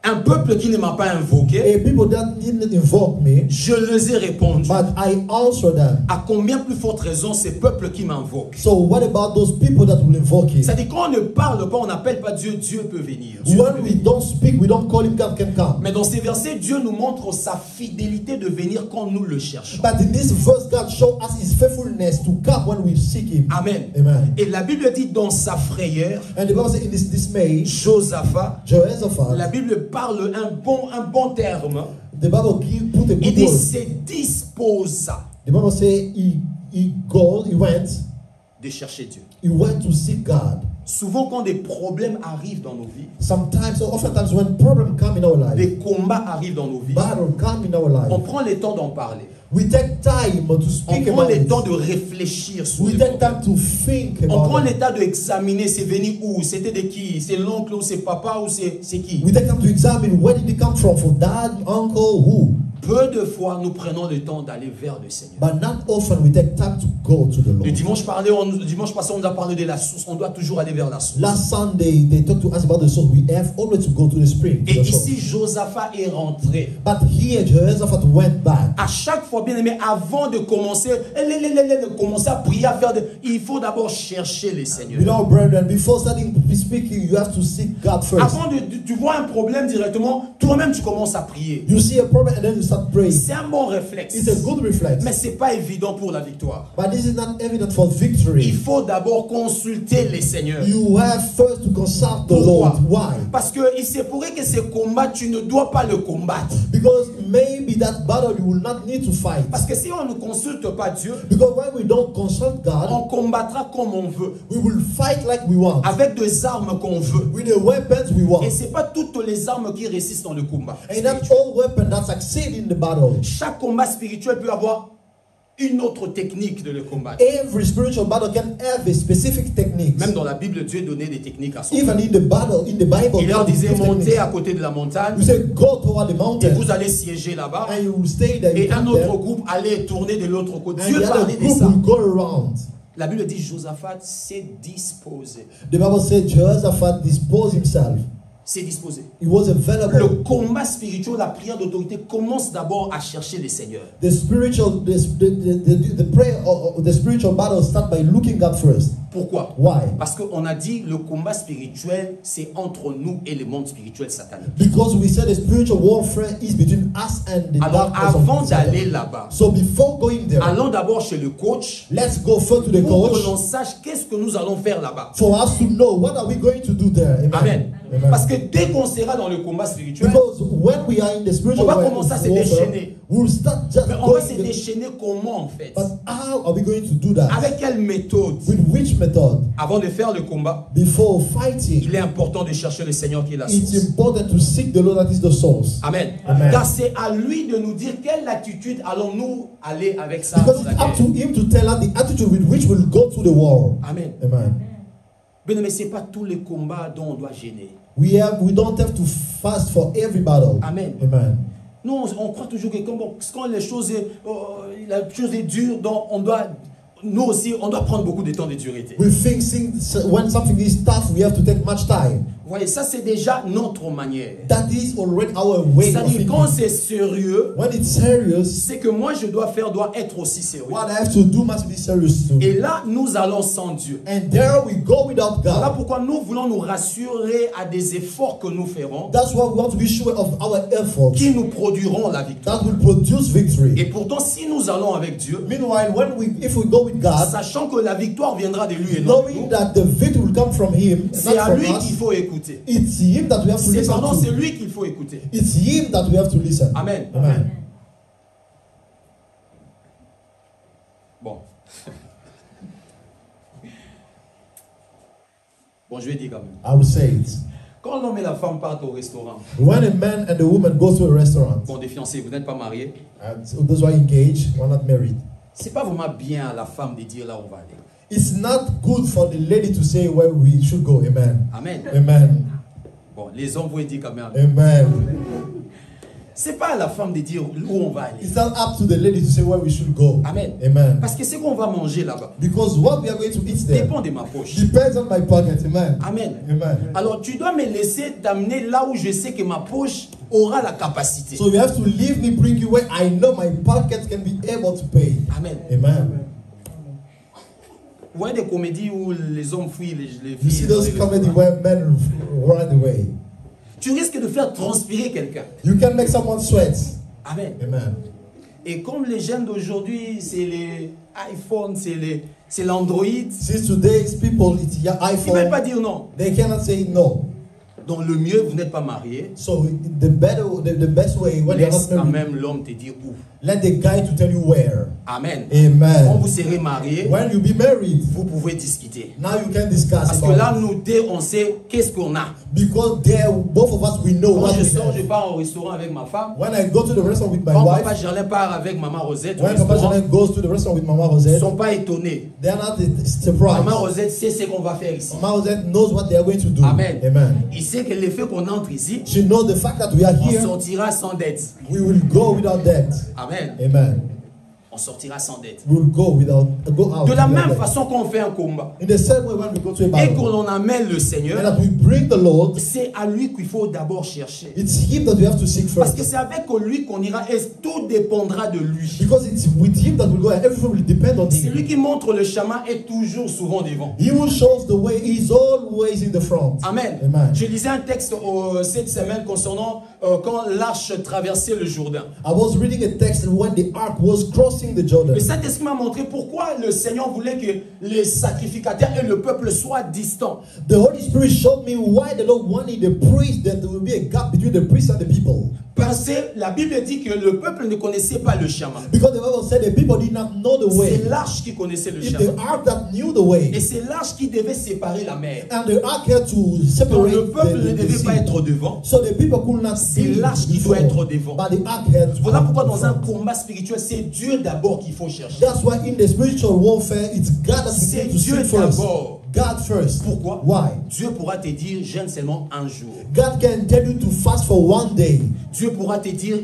Un peuple qui ne m'a pas invoqué, A people that didn't invoke me, je les ai répondu. but I answer them. À combien plus forte raison ces peuples qui m'invoquent? So what about those people that will invoke Him? C'est-à-dire quand on ne parle pas, on n'appelle pas Dieu, Dieu peut venir. Dieu peut When we venir. don't speak, we don't call Him, God can come. Mais dans ces versets, Dieu nous montre sa fidélité de venir quand nous le cherchons. But in this verse, God shows us His faithfulness to come when we seek Him. Amen. Amen. Et la Bible dit dans sa frayeur, And the Bible says in this dismay, Josaphat, Jehoshaphat, la Bible parle un bon terme. the Bible put a Il good dit, word. se disposa The Bible says he went de chercher Dieu. to seek God. Souvent quand des problèmes arrivent dans nos vies, Sometimes, or oftentimes, when problems come in our life, des combats arrivent dans nos vies, battle come in our on life, prend le temps d'en parler. we take time to On speak prend about le temps it. de réfléchir sur We le take problème. time to think On prend about le it. temps d'examiner c'est venu où, c'était de qui, c'est l'oncle ou c'est papa ou c'est qui. We take time to examine where did it come from, for dad, uncle, who. Peu de fois nous prenons le temps d'aller vers le Seigneur. But not often we take time to go to the Le Lord. dimanche passé, on nous a parlé de la source. On doit toujours aller vers la source. Last Sunday, they talked to us about the source. We have always to go to the spring. to Et the source. ici, Josaphat est rentré. But here, Jehoshaphat went back. À chaque fois, bien aimé, avant de commencer à prier, il faut d'abord chercher le Seigneur. Beloved brethren, before starting speaking, you have to seek God first. Avant tu vois un problème directement, toi-même tu commences à prier. You see a problem and then you start praying. C'est un bon réflexe. It's a good reflex. Mais c'est pas évident pour la victoire. But this is not evident for Il victory. faut d'abord consulter les seigneurs. You have first to consult the Pourquoi? Lord. Why? Parce que il se pourrait que ce combat, tu ne dois pas le combattre. Because maybe that battle you will not need to fight. Parce que si on ne consulte pas Dieu, Because when we don't consult God, on combattra comme on veut, we will fight like we want. avec des armes qu'on veut. With the weapons we want. Et c'est pas toutes les armes qui réussissent dans le combat. And not all weapons that succeed in the battle. Chaque combat spirituel peut avoir une autre technique de le combattre. Every spiritual battle can have a specific technique. Même dans la Bible, Dieu donnait des techniques à son Even peuple. in the battle, in the Bible, Il leur God disait gives montez techniques. à côté de la montagne You say go toward the et mountain vous allez siéger là-bas. and you will stay there. Et You un come autre there, groupe allait tourner de l'autre côté. and Dieu the other parlait de group ça. will go around. La Bible dit Josaphat s'est disposé. The Bible said Jehoshaphat disposed himself. c'est disposé. It was available. Le combat spirituel, la prière d'autorité commence d'abord à chercher le Seigneur. The spiritual battle start by looking God first. Pourquoi? Why? Parce qu'on a dit le combat spirituel, c'est entre nous et le monde spirituel satanique. Because we said the spiritual warfare is between us and the Alors darkness avant of d'aller Satan. là-bas, So before going there, allons d'abord chez le coach let's go first to the pour que coach l'on sache qu'est-ce que nous allons faire là-bas. for us to know what are we going to do there. Amen. Amen. Amen. Parce que dès qu'on sera dans le combat spirituel, Because when we are in the spiritual on va warfare, commencer à se déchaîner. we'll start just mais on va going se the- déchaîner comment en fait? But how are we going to do that? Avec quelle méthode? With which method? Avant de faire le combat, Before fighting, il est important de chercher le Seigneur qui est la it's source. important to seek the Lord that is the source. Amen. Amen. Car c'est à lui de nous dire quelle attitude allons-nous aller avec ça. Because dans la it's up guerre. to him to tell us the attitude with which we'll go to the war. Amen. Amen. Mais ce n'est pas tous les combats dont on doit gêner. We don't have to fast for every battle. Amen. Amen. Nous, on croit toujours que quand la chose est dure, donc on doit, nous aussi, on doit prendre beaucoup de temps de dureté. We think when something is tough, we have to take much time. Vous voyez, ça c'est déjà notre manière. That is already our way of C'est-à-dire, thinking. quand c'est sérieux, When it's serious, c'est que moi je dois être aussi sérieux. what I have to do must be serious too. Et là, nous allons sans Dieu. And there we go without Voilà God. pourquoi nous voulons nous rassurer à des efforts que nous ferons That's why we want to be sure of our efforts qui nous produiront la victoire. that will produce Et victory. pourtant, si nous allons avec Dieu, Meanwhile, if we go with God, sachant que la victoire viendra de lui et non de knowing nous, that the victory will come from Him, c'est not à from lui us, qu'il faut écouter. it's Him that we have to listen C'est to. lui qu'il faut écouter. It's Him that we have to listen. Amen. Amen. Bon. Bon, je vais dire quand même. I will say it. Quand l'homme et la femme partent au restaurant, When a man and a woman go to a restaurant, bon, des fiancés, vous n'êtes pas mariés, and those who are engaged, who are not married, c'est pas vraiment bien à la femme de dire là où on va aller. it's not good for the lady to say where we should go. Amen. Amen. Amen. Bon, les hommes vont dire quand même. Amen. C'est pas à la femme de dire où on va aller. It's not up to the lady to say where we should go. Amen. Amen. Parce que ce qu'on va manger là-bas Because what we are going to eat there dépend de ma poche. depends on my pocket. Amen. Amen. Amen. Alors tu dois me laisser t'amener là où je sais que ma poche aura la capacité. So you have to leave me, bring you where I know my pocket can be able to pay. Amen. Amen. Vous voyez des comédies où les hommes fuient les You see filles. those comedy where men run away. Tu risques de faire transpirer quelqu'un. You can make someone sweat. Amen. Amen. Et comme les jeunes d'aujourd'hui, c'est les iPhones, c'est l'Android, ils Since today's people, it's your ne veulent pas iPhone, dire non. they cannot say no. Donc le mieux, vous n'êtes pas marié, So the best way when you're laisse not quand married, même l'homme te dire où. let the guy to tell you where. Amen. Quand Amen. vous serez marié, When you be married, vous pouvez discuter. now you can discuss Parce que about là, it. nous deux, on sait qu'est-ce qu'on a. Because there, both of us, we know Quand what je we sors, je have. pars au restaurant avec ma femme. When I go to the restaurant with my Quand Papa wife, Gerlin part avec Maman Rosette au when Papa restaurant, Janet goes to the restaurant with Mama ils ne Rosette, sont pas étonnés. they are not surprised. Maman Rosette sait ce qu'on va faire ici. Mama Rosette knows what they are going to do. Amen. Amen. Il sait que le fait qu'on entre ici, She knows the fact that we are on here, sortira sans dette. we will go without debt. Amen. Amen. On sortira sans dette. We will go out De la without même debt. façon qu'on fait un combat In the same way when we go to a et battle, qu'on en amène le and Seigneur, that we bring the Lord, c'est à lui qu'il faut d'abord chercher. it's Him that we have to seek Parce que first. c'est avec lui qu'on ira et tout dépendra de lui. Because it's with Him that we go and everything will depend on C'est lui Him. qui montre le chemin et toujours souvent devant. He will show us the way. He's always in the front. Amen. Amen. Je lisais un texte cette semaine concernant quand l'arche traversait le Jourdain. I was reading a text when the ark was crossing the Jordan. Le Saint-Esprit m'a montré pourquoi le Seigneur voulait que les sacrificateurs et le peuple soient distants. The Holy Spirit showed me why the Lord wanted the priest, that there will be a gap between the priest and the people. Parce que la Bible dit que le peuple ne connaissait pas le chemin. Because the Bible said the people did not know the way. C'est l'arche qui connaissait le It's chemin. the ark that knew the way. Et c'est l'arche qui devait séparer la mer. And the ark had to Donc separate le peuple ne the devait pas sea. être devant. So the people could not C'est see l'arche qui before, doit être devant. but the ark had to Voilà pourquoi be dans un front. combat spirituel, c'est Dieu d'abord qu'il faut chercher. That's why in the spiritual warfare, it's God that we C'est need to Dieu seek first. d'abord. God first. Pourquoi? Why? Dieu pourra te dire, jeûne seulement un jour. God can tell you to fast for one day. Dieu pourra te dire,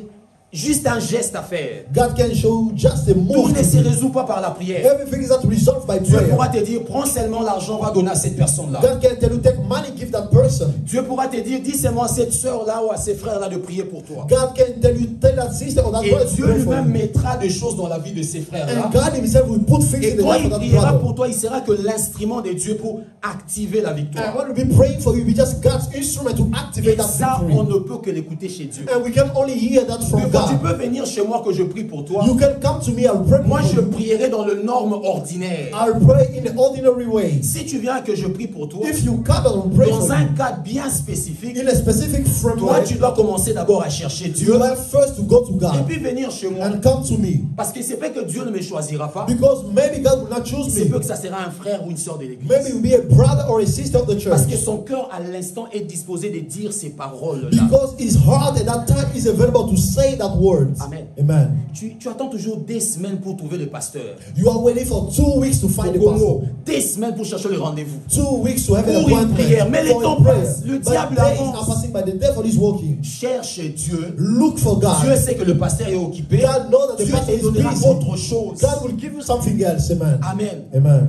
juste un geste à faire. God can show just a Tout move. ne se résout pas par la prière. Everything is not resolved by Dieu prayer. pourra te dire, prends seulement l'argent, va donner à cette personne-là. God can tell you, take money, give that person. Dieu pourra te dire, dis seulement à cette soeur-là ou à ces frères-là de prier pour toi. God can tell you, tell that sister or that Et brother to Dieu pray for lui-même you. mettra des choses dans la vie de ces frères-là. And God himself will put things Et in the quand life il of that priera brother. pour toi, il sera que l'instrument de Dieu pour activer la And victoire. when we be praying for you, we just God's instrument to Et activate that ça, victory. on ne peut que l'écouter chez Dieu. And we can only hear that from Des fois, tu God. peux venir chez moi que je prie pour toi. You can come to me and pray Moi, for je you. prierai dans le norme ordinaire. I'll pray in the ordinary way. Si tu viens que je prie pour toi, If you come and pray dans for un you, cadre bien spécifique, in a specific toi, framework, tu dois commencer d'abord à chercher Dieu you have first to go to et God puis venir chez moi. and come to me. Parce que c'est pas que Dieu ne me choisira pas, Because maybe God will not choose c'est me. peu que ça sera un frère ou une soeur de l'église. Maybe it will be a brother or a sister of the Parce que church. son cœur à l'instant est disposé de dire ces paroles-là. Because his heart at that time is available to say that word. Amen. Amen. Tu attends toujours des semaines pour trouver le pasteur. You are waiting for 2 weeks to find Au the Congo, pastor. des semaines pour chercher le rendez-vous. 2 weeks to have an Pour une appointment. prière. Mais les for a temps prayer. passent. Le But diable days avance. are passing by. The devil is walking. Cherche Dieu. Look for God. Dieu sait que le pasteur est occupé. God knows that the Dieu pastor te is donnera busy. autre chose. God will give you something else. Amen. Amen. Amen.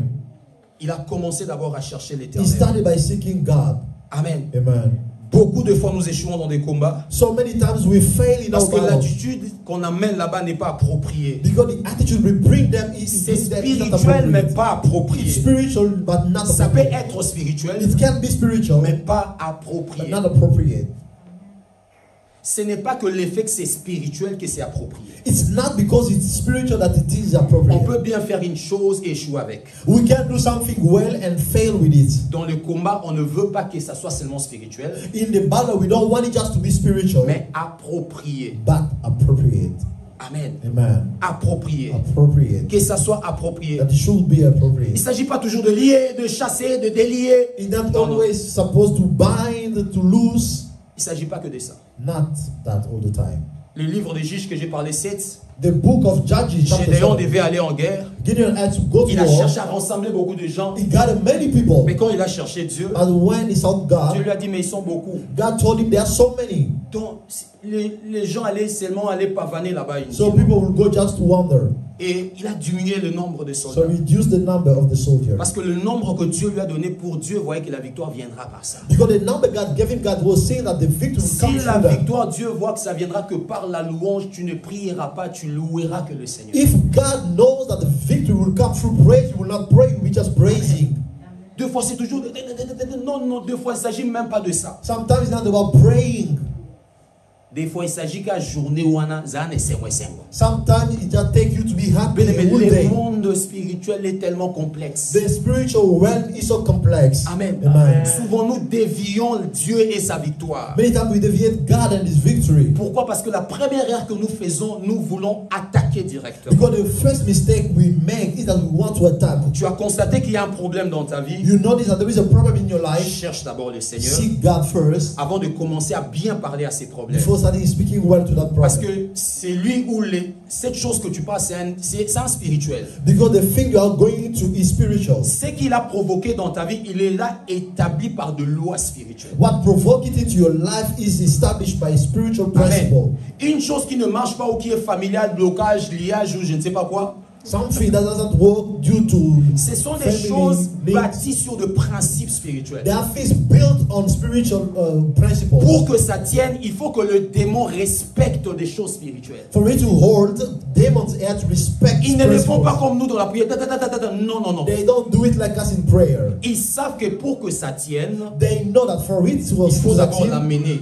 Il a commencé d'abord à chercher He l'éternel. started by seeking God. Amen. Amen. Beaucoup de fois nous échouons dans des combats So many times we fail in parce our que battles. l'attitude qu'on amène là-bas n'est pas appropriée. Because the attitude we bring them is C'est is not spirituel mais appropriate. pas approprié. It's spiritual but not Ça peut appropriate. être spirituel It can be spiritual mais pas but approprié. not appropriate. Ce n'est pas que l'effet que c'est spirituel que c'est approprié. It's not because it's spiritual that it is On appropriate. peut bien faire une chose et échouer avec. We can do something well and fail with it. Dans le combat, on ne veut pas que ça soit seulement spirituel, In the battle, we don't want it just to be spiritual, mais approprié. but appropriate. Amen. Amen. Approprié. Appropriate. Que ça soit approprié. That it should be Il ne appropriate. s'agit pas toujours de lier, de chasser, de délier. It's not Non, non. always supposed to bind, to loose. Il ne s'agit pas que de ça. Not that all the time. Le livre des juges que j'ai parlé, 7, The book of Judges, chapter Gédéon 7. devait aller en guerre. Gideon had to go to Il a war. cherché à rassembler beaucoup de gens. He gathered many people. Mais quand il a cherché Dieu, And when he saw Dieu God, lui a dit, mais ils sont beaucoup. God told him there are so many. Donc, les gens allaient seulement aller pavaner là-bas. So people will go just to wander. Et il a diminué le nombre de So soldats. reduce the number of the soldiers. Parce que le nombre que Dieu lui a donné pour Dieu voyait que la victoire viendra par ça. Because the number God gave him, God was saying that the victory will Si come la through that. victoire, Dieu voit que ça viendra que par la louange, tu ne prieras pas, tu loueras que le Seigneur. If God knows that the victory will come through praise, you will not pray, you will just praising. Deux fois, c'est toujours... Non, non, deux fois, il ne s'agit même pas de ça. Sometimes it's not about praying. Des fois, il s'agit qu'à journée où on a zane sengo sengo. Sometimes it just takes you to be happy Mais all le day. monde spirituel est tellement complexe. The spiritual realm is so complex. Amen. Amen. Souvent, nous dévions Dieu et sa victoire. Many times we deviate God and His victory. Pourquoi? Parce que la première erreur que nous faisons, nous voulons attaquer directement. Because the first mistake we make is that we want to attack. Tu as constaté qu'il y a un problème dans ta vie. You notice that there is a problem in your life. Cherche d'abord le Seigneur Seek God first avant de commencer à bien parler à ces problèmes. before starting speaking well to that Parce problem. que c'est lui ou cette chose que tu passes, c'est un spirituel. Because the thing you are going to is spiritual. Ce qu'il a provoqué dans ta vie, il est là établi par de lois spirituelles. What provoked it into your life is established by spiritual principle. Amen. Une chose qui ne marche pas ou qui est familiale, blocage, liage ou je ne sais pas quoi, Something that doesn't work due to ce sont des family choses needs. bâties sur de principes spirituels. There are things built on spiritual principles. Pour que ça tienne, il faut que le démon respecte des choses spirituelles. For it to hold, demons have to respect Ils ne le font pas principles. comme nous dans la prière. Non, non, non. They don't do it like us in prayer. Ils savent que pour que ça tienne, They know that for it to il faut d'abord succeed, l'amener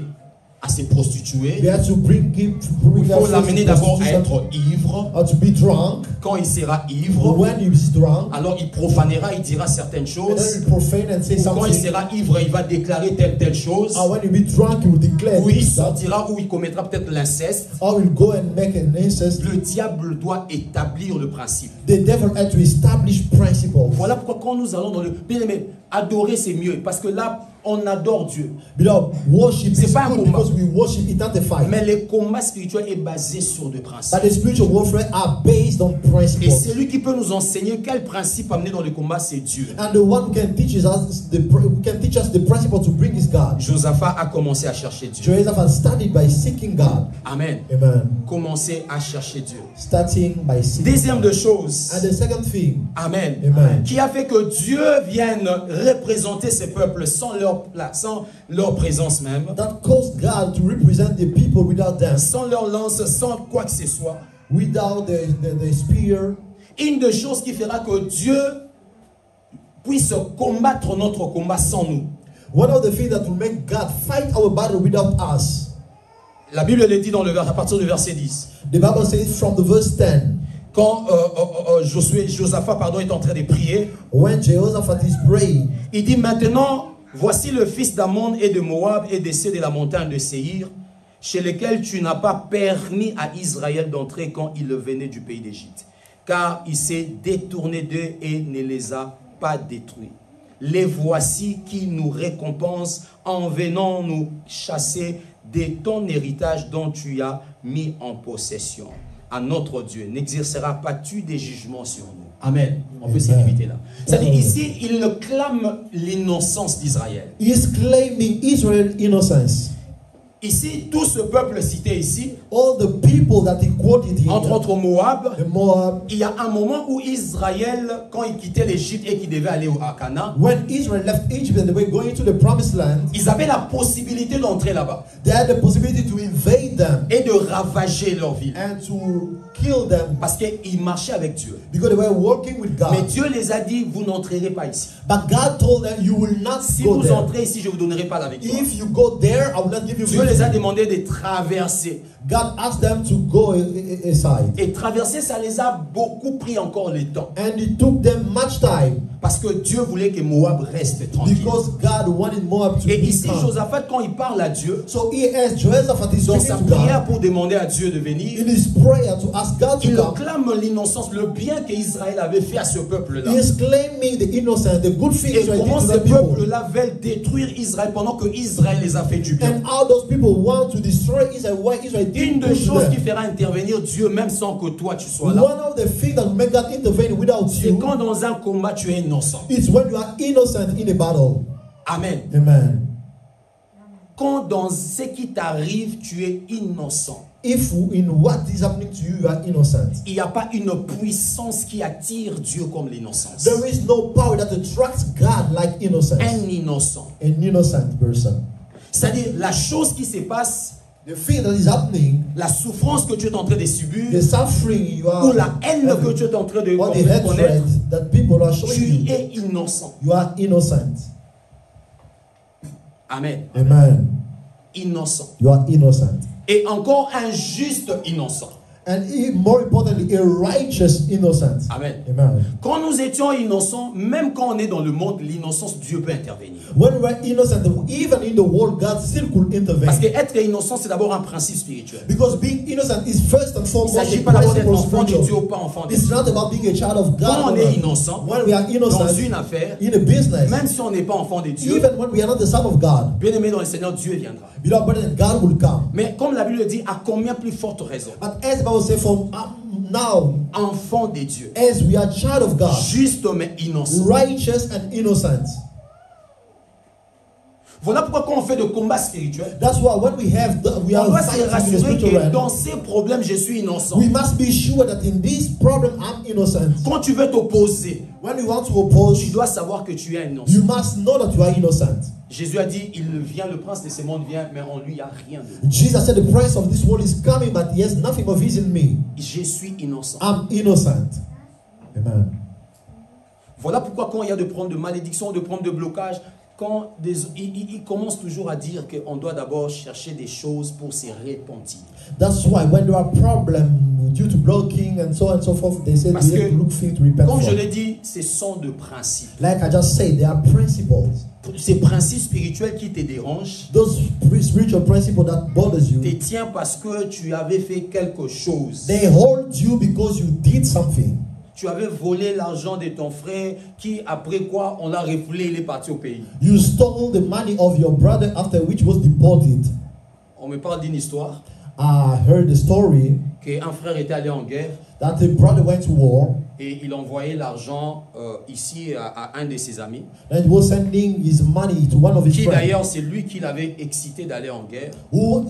à se prostituer. they have to bring him, Il faut l'amener d'abord à être ivre. or to be drunk. Quand il sera ivre, When he is drunk, alors il profanera, il dira certaines and choses. then he profane and say Quand il something. sera ivre, il va déclarer telle chose. And when he be drunk, he will declare Ou il this, that. sortira, ou il commettra peut-être l'inceste. Or he will go and make an incest. Le diable doit établir le principe. The devil had to establish principles. Voilà pourquoi quand nous allons dans le... Bien aimé, adorer c'est mieux. Parce que là, on adore Dieu. Beloved, worship C'est is pas un good combat. because we worship it identified. Mais le combat spirituel est basé sur des principes. But the spiritual warfare are based on Et principles. celui qui peut nous enseigner quel principe amener dans le combat, c'est Dieu. And the one who can teach us the principle to bring is God. Josaphat a commencé à chercher Dieu. Joseph has started by seeking God. Amen. Amen. Commencer à chercher Dieu. Starting by seeking Deuxième God. de choses. And the second thing, Amen. Amen. Qui a fait que Dieu vienne représenter ses peuples sans leur présence même, that caused God to represent the people without them, sans leur lance, sans quoi que ce soit. without the spear. Une des choses qui fera que Dieu puisse combattre notre combat sans nous. One of the things that will make God fight our battle without us. La Bible le dit dans à partir du verset 10. The Bible says from the verse 10, Quand Josaphat est en train de prier, when Jehoshaphat is praying, il dit maintenant, voici le fils d'Ammon et de Moab et des cieux de la montagne de Séhir, chez lesquels tu n'as pas permis à Israël d'entrer quand il venait du pays d'Égypte. Car il s'est détourné d'eux et ne les a pas détruits. Les voici qui nous récompensent en venant nous chasser de ton héritage dont tu as mis en possession. À notre Dieu, n'exercera pas tu des jugements sur nous. Amen. On peut s'y limiter là. C'est-à-dire ici, il clame l'innocence d'Israël. he is claiming Israel's innocence. Ici, tout ce peuple cité ici, All the people that he quoted here, entre autres Moab, the Moab, il y a un moment où Israël, quand il quittait l'Égypte et qu'il devait aller à Canaan, when Israel left Egypt and they were going to the promised land, ils avaient la possibilité d'entrer là-bas they had the possibility to invade them et de ravager leur ville. and to kill them Parce qu'ils marchaient avec Dieu. because they were working with Mais God. Dieu les a dit, vous n'entrerez pas ici. But God told them, you will not Si go vous there. entrez ici, je ne vous donnerai pas la victoire. If you go there, I will not give you Dieu victory. les a demandé de traverser. God asked them to go aside. Et traverser, ça les a beaucoup pris encore le temps. And it took them much time Parce que Dieu voulait que Moab reste tranquille. because God wanted Moab to Et be ici, calm. Josaphat, quand il parle à Dieu, So he asked Jehoshaphat is dans speaking sa to prière God. pour demander à Dieu de In venir, his prayer to ask God to il come, clame l'innocence, le bien qu'Israël avait fait à ce peuple-là. he is claiming the innocence, the good things Et Israel comment did to ces the people. peuples-là veulent détruire Israël pendant que Israël les a fait du bien. And all those people want to destroy Israel. Why Israel Une did des good to choses qui them. fera intervenir Dieu même sans que toi tu sois là, One of the things that will make God intervene without c'est you quand dans un combat tu es innocent. is when you are innocent in a battle. Amen. Amen. Quand dans ce qui t'arrive tu es innocent. If in what is happening to you, you are innocent. Il n'y a pas une puissance qui attire Dieu comme l'innocence. There is no power that attracts God like innocence. Un innocent. An innocent person. C'est-à-dire la chose qui se passe, The thing that is happening, la souffrance que tu es en train de the subir, suffering you are ou la haine having, que tu es en train de or the hatred connaître, that people are showing tu you, es innocent. you are innocent. Amen. Amen. Innocent. You are innocent. Et encore un juste innocent. And more importantly, a righteous innocent. Amen. Amen. Quand nous étions innocents, même quand on est dans le monde, l'innocence, Dieu peut intervenir. When we were innocent, even in the world, God still could intervene. Parce qu'être innocent, c'est d'abord un principe spirituel. Because being innocent is first and Il ne foremost s'agit a pas d'abord d'être principle enfant de Dieu ou spiritual. pas enfant de It's Dieu. not about being a child of God. Quand on or est not. innocent, When we are dans innocent une affaire, in a business, même si on n'est pas enfant de Dieu, even when we are not the son of God, bien aimé dans le Seigneur, Dieu viendra. beloved brethren, God will come. Mais comme la Bible dit, à combien plus forte raison, But as the Bible says, from now, enfant de Dieu, as we are child of God, juste mais innocent. righteous and innocent. Voilà pourquoi quand on fait de combats spirituels, That's why when we on are doit se fighting in the rassurer spiritual que realm, dans ces problèmes, je suis innocent. we must be sure that in this problem I'm innocent. Quand tu veux t'opposer, When you want to oppose, tu dois savoir que tu es innocent. you must know that you are innocent. Jésus a dit, il vient, le prince de ce monde vient, mais en lui, il n'y a rien de lui. Jesus said, the prince of this world is coming, but he has nothing of his in me. Je suis innocent. I'm innocent. Amen. Voilà pourquoi quand il y a de problèmes de malédiction, de problèmes de blocage, quand il commence toujours à dire qu'on doit d'abord chercher des choses pour se repentir. That's why when there are problems due to blocking and so forth, they say Parce we have to que, look things to repent comme je from. l'ai dit, ce sont de principes. Like I just said, there are principles. Ces principes spirituels qui te dérangent, Those spiritual principles that bothers te you, tiennent parce que tu avais fait quelque chose. they hold you because you did something. Tu avais volé l'argent de ton frère qui, après quoi, on l'a refoulé, il est parti au pays. You stole the money of your brother after which was deported. On me parle d'une histoire I heard the story qu'un frère était allé en guerre that a brother went to war et il envoyait l'argent ici à un de ses amis. and he was sending his money to one of his Qui friends d'ailleurs, c'est lui qui l'avait excité d'aller en guerre. who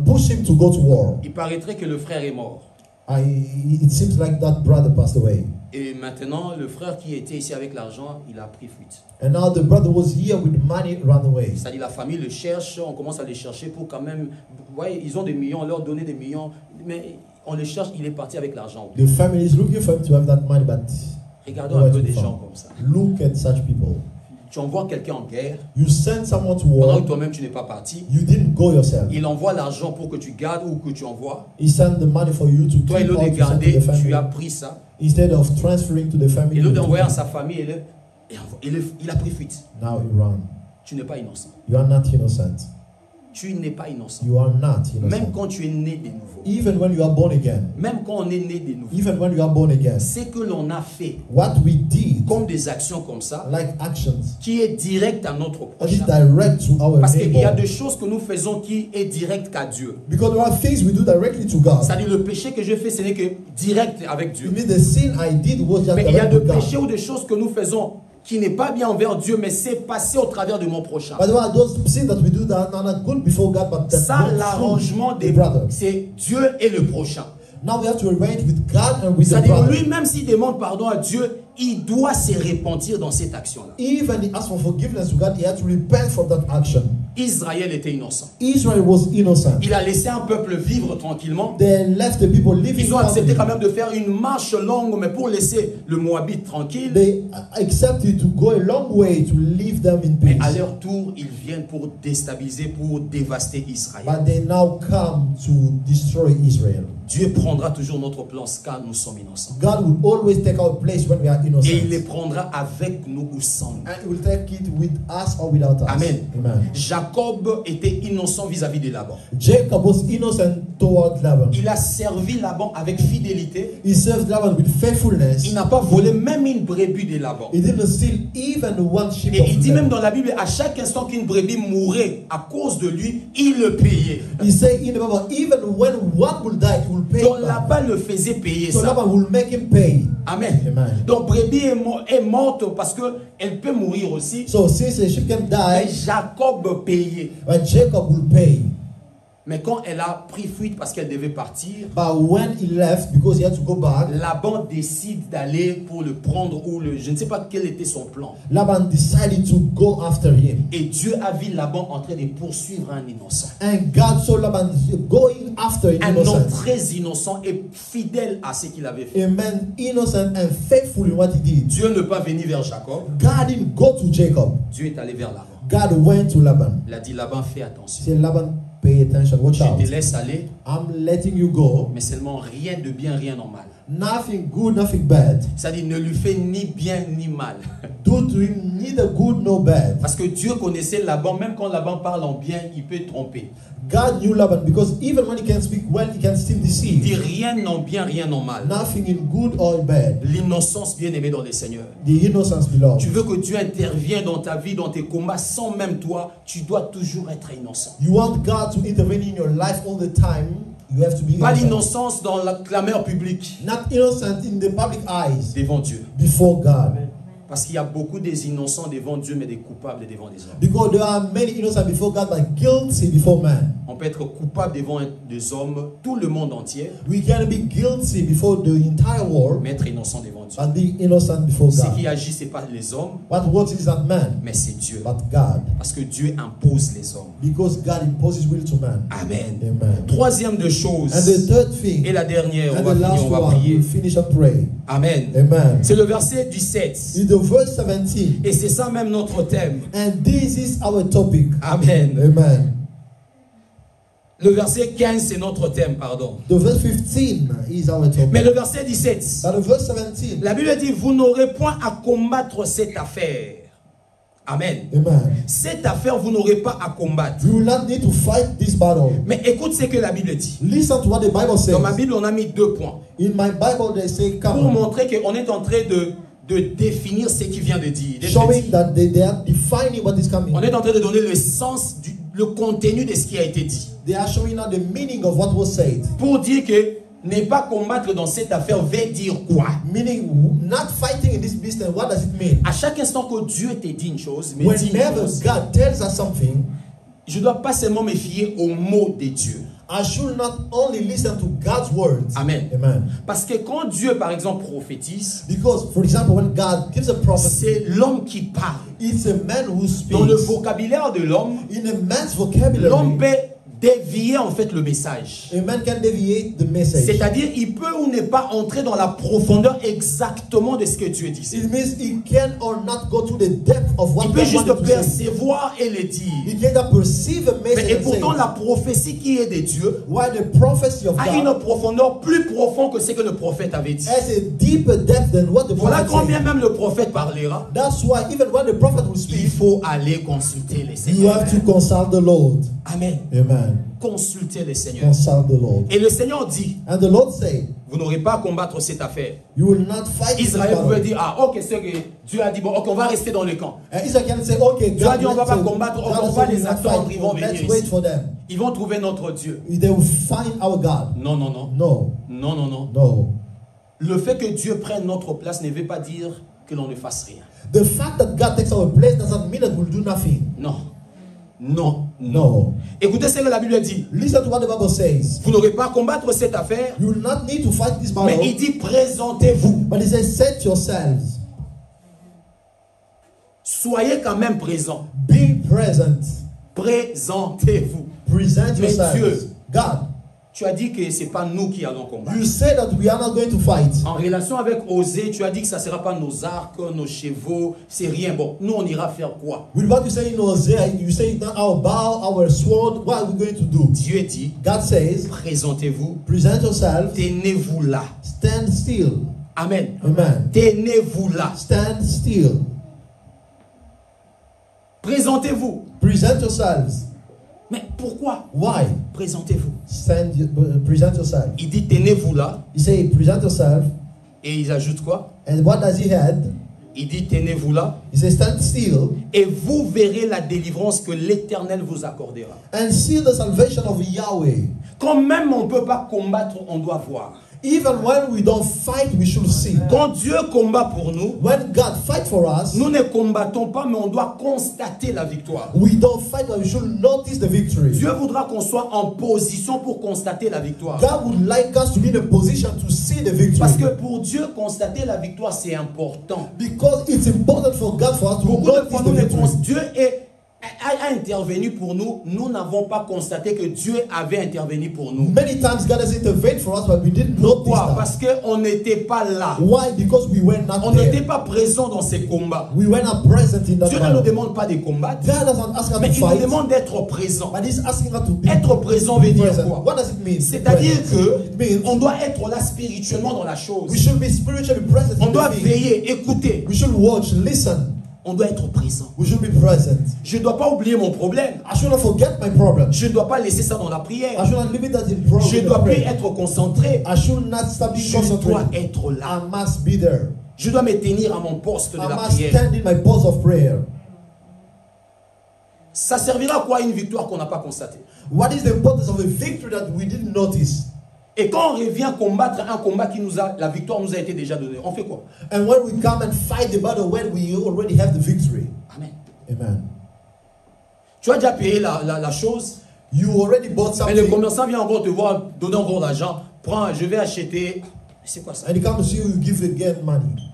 pushed him to go to war. Il paraîtrait que le frère est mort. It seems like that brother passed away. Et maintenant, le frère qui était ici avec l'argent, il a pris fuite. And now the brother was here with money, ran away. C'est-à-dire la famille le cherche, on commence à les chercher pour quand même... Ouais, ils ont des millions, on leur donne des millions, mais on les cherche, il est parti avec l'argent. The family is looking for him to have that money, but Regardons un peu des gens comme ça. look at such people. Tu envoies quelqu'un en guerre, You send someone to pendant war, que toi-même tu n'es pas parti. you didn't go yourself. Il envoie l'argent pour que tu gardes ou que tu envoies. He sent the money for you to Toi, keep il or l'a to send to gardé, the family. tu as pris ça. Instead of transferring to the family. Et l'autre d'envoyer à sa famille, il a pris fuite. Now you run. Tu n'es pas innocent. You are not innocent. Tu n'es pas innocent. You are not Même innocent. quand tu es né de nouveau. Even when you are born again. Même quand on est né de nouveau. Even when you are born again. Ce que l'on a fait, What we did, comme des actions comme ça, like actions, qui est direct à notre that is prochain. direct to our Parce qu'il y a neighbor. des choses que nous faisons qui est direct qu'à Dieu. Because there are things we do directly to God. C'est-à-dire le péché que je fais, ce n'est que direct avec Dieu. You mean the sin I did was just Mais il y a direct des to God. péchés ou des choses que nous faisons qui n'est pas bien envers Dieu, mais c'est passé au travers de mon prochain. But there are those sins that we do that are not good before God, but that Ça, go l'arrangement through the des brother. c'est Dieu et le prochain. Now we have to arrange with God and with the C'est-à-dire brother. lui, même s'il demande pardon à Dieu, il doit se repentir dans cette action-là. Even he asked for forgiveness to God, he had to repent from that action. Israël était innocent. Israel was innocent. Il a laissé un peuple vivre tranquillement. They left the people living. Ils ont accepté quand calmly. même de faire une marche longue, mais pour laisser le Moabite tranquille. They accepted to go a long way to leave them in Mais à peace. leur tour, ils viennent pour déstabiliser, pour dévaster Israël. But they now come to destroy Israel. Dieu prendra toujours notre place car nous sommes innocents. God will always take our place when we are innocent. Et il les prendra avec nous ou sans nous. And he will take it with us or without us. Amen. Amen. Jacob était innocent vis-à-vis de Laban. Jacob was innocent toward Laban. Il a servi Laban avec fidélité. He served Laban with faithfulness. Il n'a pas volé même une brebis de Laban. He didn't steal even one sheep Et of il dit même Laban. dans la Bible, à chaque instant qu'une brebis mourait à cause de lui, il le payait. He said in the Bible, even when one will die, he will pay Donc back. Laban le faisait payer So ça. Laban will make him pay. Amen. Amen. Donc brebis est morte parce qu'elle peut mourir aussi. So since the sheep can Mais die, Jacob payait. but Jacob will pay. Mais quand elle a pris fuite parce qu'elle devait partir, But when he left, because he had to go back, Laban décide d'aller pour le prendre ou le... Je ne sais pas quel était son plan. Laban decided to go after him. Et Dieu a vu Laban en train de poursuivre un innocent. And God saw Laban going after an Un homme innocent. très innocent et fidèle à ce qu'il avait fait. A man innocent and faithful in what he did. Dieu ne pas venu vers Jacob. God didn't go to Jacob. Dieu est allé vers Laban. God went to Laban. Il a dit, Laban, fais He attention. said, Laban, pay attention, watch Je out. te laisse aller, I'm letting you go. mais seulement rien de bien, rien en mal. Nothing good, nothing bad. C'est-à-dire, ne lui fais ni bien ni mal. Do to him neither good nor bad. Parce que Dieu connaissait Laban, même quand Laban parle en bien, il peut tromper. God knew Laban because even when he can speak well, he can still Il dit deceive. rien en bien, rien en mal. Nothing in good or bad. L'innocence bien-aimée dans les seigneurs. The innocence belongs. Tu veux que Dieu intervienne dans ta vie, dans tes combats, sans même toi, tu dois toujours être innocent. You want God to intervene in your life all the time, you have to be Pas innocent. l'innocence dans la clameur publique, Not innocent in the public eyes, devant Dieu. before God. Parce qu'il y a beaucoup des innocents devant Dieu, mais des coupables devant les hommes. Because there are many innocent before God, but guilty before man. On peut être coupable devant des hommes, tout le monde entier, We can be guilty before the entire world, mais être innocent devant Dieu. but be innocent before Ce God. qui agit, ce n'est pas les hommes, What works is not man, mais c'est Dieu. but God. Parce que Dieu impose les hommes. Because God imposes will to man. Amen. Amen. Troisième de choses, And the third thing, et la dernière, on and va the finir, last on va one, prier. we'll finish and pray. Amen. Amen. C'est le verset 17. It's the verse 17. Et c'est ça même notre thème. And this is our topic. Amen. Amen. Le verset 15, c'est notre thème, pardon. The verse 15 is our topic. Mais le verset 17, But the verse 17, la Bible dit, vous n'aurez point à combattre cette affaire. Amen. Amen. Cette affaire, vous n'aurez pas à combattre. You will not need to fight this battle. Mais écoute ce que la Bible dit. Listen to what the Bible says. Dans ma Bible, on a mis 2 points. In my Bible, they say, Pour come on. montrer qu'on est en train de définir ce qu'il vient de dire. Showing that they are defining what is coming. On est en train de donner le sens, le contenu de ce qui a été dit. They are showing now the meaning of what was said. Pour dire que ne pas combattre dans cette affaire veut dire quoi? Meaning, not fighting in this business, what does it mean? À chaque instant que Dieu te dit une chose, me dit une Whenever chose, God tells us something, je ne dois pas seulement me fier aux mots de Dieu. I should not only listen to God's words. Amen. Amen. Parce que quand Dieu, par exemple, prophétise, Because, for example, when God gives a prophecy, c'est l'homme qui parle. it's a man who Dans le speaks. vocabulaire de l'homme, In a man's l'homme vocabulary, peut dévier en fait le message. a man can deviate the message. C'est-à-dire, il peut ou ne pas entrer dans la profondeur exactement de ce que Dieu dit. It means he can or not go to the depth of what Il peut God juste wanted to say. percevoir et le He dire. can perceive a Mais, message et and say pourtant, it. la prophétie qui est de Dieu While the prophecy of a une God profondeur plus profonde que ce que le prophète avait dit. has a deeper depth than what the Voilà prophet combien said. même le prophète parlera. That's why even when the prophet will Il speak, faut aller consulter les you Seigneurs. have to consult the Lord. Amen. Amen. Consulter les Seigneurs. Consult the Lord. Et le Seigneur dit, And the Lord said, vous n'aurez pas à combattre cette affaire. you will not fight this Israël pouvait battle. dire, ah ok, c'est que Dieu a dit, bon ok, on va rester dans le camp. And Israel can say, okay, Dieu a dit, on va let's pas say- combattre, God on has va said, les we'll not attendre, fight. ils vont Let's venir wait ici. for them. Ils vont trouver notre Dieu. They will find our God. Non, non, non. No, Non, non, non. no. Le fait que Dieu prenne notre place ne veut pas dire que l'on ne fasse rien. The fact that God takes our place doesn't mean that we'll do nothing. Non. Non. Non. No. Écoutez ce que la Bible dit. Listen to what the Bible says. Vous n'aurez pas à combattre cette affaire, You will not need to fight this battle. mais il dit présentez-vous. But he says, set yourselves. Soyez quand même présents. Be present. Présentez-vous. Present Mais yourselves. Dieu. God, Tu as dit que ce n'est pas nous qui allons combattre. you say that we are not going to fight. En relation avec Osée, tu as dit que ça ne sera pas nos arcs, nos chevaux, c'est rien. Bon, nous on ira faire quoi? With what you say in Hosea, you say not our bow, our sword. What are we going to do? Dieu dit, God says, présentez-vous, present yourselves. tenez-vous là. Stand still. Amen. Amen. Tenez-vous là. Stand still. Présentez-vous. Present yourselves. Mais pourquoi? Why? Présentez-vous. Present yourself. Il dit tenez-vous là. He say, present yourself. Et ils ajoutent quoi? And what does he add? Il dit tenez-vous là. He says, stand still Et vous verrez la délivrance que l'Éternel vous accordera. and see the salvation of Yahweh. Quand même on ne peut pas combattre, on doit voir. Even when we don't fight, we should see. Quand Dieu combat pour nous, When God fights for us, nous ne combattons pas, mais on doit constater la victoire. we don't fight, but we should notice the victory. Dieu voudra qu'on soit en position pour constater la victoire. God would like us to be in a position to see the victory. Parce que pour Dieu, constater la victoire, c'est important. Because it's important for God for us to Beaucoup de notice fois, the nous ne victory. Dieu a intervenu pour nous. Nous n'avons pas constaté que Dieu avait intervenu pour nous. Many times God has intervened for us, but we didn't notice Pourquoi? that. Parce qu'on n'était pas là. Why? Because we were not On n'était there. pas présent dans ces combats. We were not present in that Dieu ne nous battle. demande pas de combattre, God doesn't ask us mais to il nous fight, demande d'être présent. but He's asking us to be Être présent veut dire present. quoi? What does it mean? C'est-à-dire Present. It means qu'on doit être là spirituellement dans la chose. we should be spiritually present On in doit the thing. veiller, écouter. We should watch, listen. On doit être présent. We should be present. Je ne dois pas oublier mon problème. I should not forget my problem. Je ne dois pas laisser ça dans la I prière. should not leave it as in problem. Je ne dois plus être concentré. I should not stop being Je dois concentrated. être là. I must be there. Je dois me tenir à mon poste de I la must prière. stand in my post of prayer. Ça servira à quoi une victoire qu'on n'a pas constatée? What is the importance of a victory that we didn't notice? Et quand on revient combattre un combat qui nous a, la victoire nous a été déjà donnée, on fait quoi? And when we come and fight the battle when we already have the victory. Amen. Amen. Tu as déjà payé la chose, You already bought mais le something. commerçant vient encore te voir, donner encore l'argent. Prends, je vais acheter. C'est quoi ça? And he comes to see you, you give again money.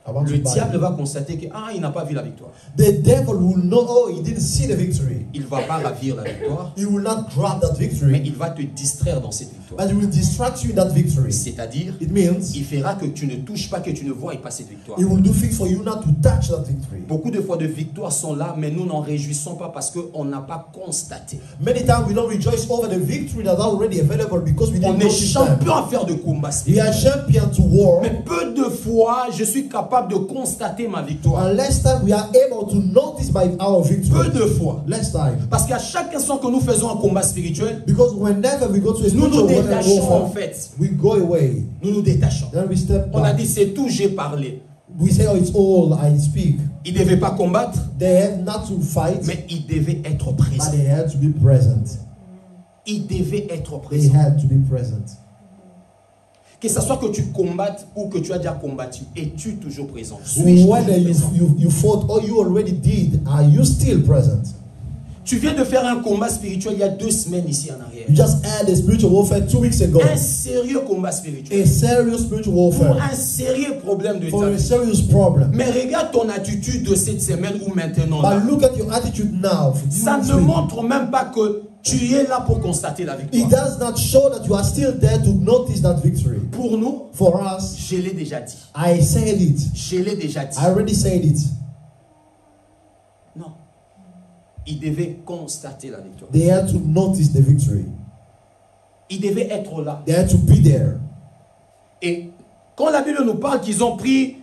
I want Le to buy diable it. va constater que il n'a pas vu la victoire. The devil will know, oh, he didn't see the victory. Il ne va pas ravir la victoire, He will not grab that mais victory, il va te distraire dans cette victoire. but he will distract you in that victory. C'est-à-dire, It means il fera que tu ne touches pas, que tu ne vois pas cette victoire. he will do things for you not to touch that victory. Beaucoup de fois de victoires sont là, mais nous n'en réjouissons pas parce qu'on n'a pas constaté. Many times we don't rejoice over the victory that are already available because we On didn't est notice them. champion à faire de combats. We are champion to war, Mais peu de fois, je suis capable capable de constater ma victoire. And less time we are able to notice by our victory. Peu de fois. Less time. Parce qu'à chaque instant que nous faisons un combat spirituel, Because whenever we go to a nous nous spiritual détachons en warfare, fait. we go away. Nous nous détachons. Then we step On a back. dit c'est tout, j'ai parlé. We say, oh, it's all I speak. Ils ne devaient pas combattre, They had not to fight, mais ils devaient être but présents. they had to be present. Ils devaient être They présents. had to be present. Que ce soit que tu combattes ou que tu as déjà combattu, es-tu toujours présent? Suis-je toujours Whether présent? you fought or you already did, are you still present? Tu viens de faire un combat spirituel il y a 2 semaines ici en arrière. You just had a spiritual warfare 2 weeks ago. Un sérieux combat spirituel. A serious spiritual Pour warfare. un sérieux problème de For ta a vie. serious problem. Mais regarde ton attitude de cette semaine ou maintenant. Là. But look at your attitude now. Ça ne montre même pas que tu es là pour constater la It victoire. does not show that you are still there to notice that victory. Pour nous, For us, je l'ai déjà dit. I said it. Je l'ai déjà dit. I already said it. Non. Il devait constater la victoire. They had to notice the victory. Il devait être là. They had to be there. Et quand la Bible nous parle qu'ils ont pris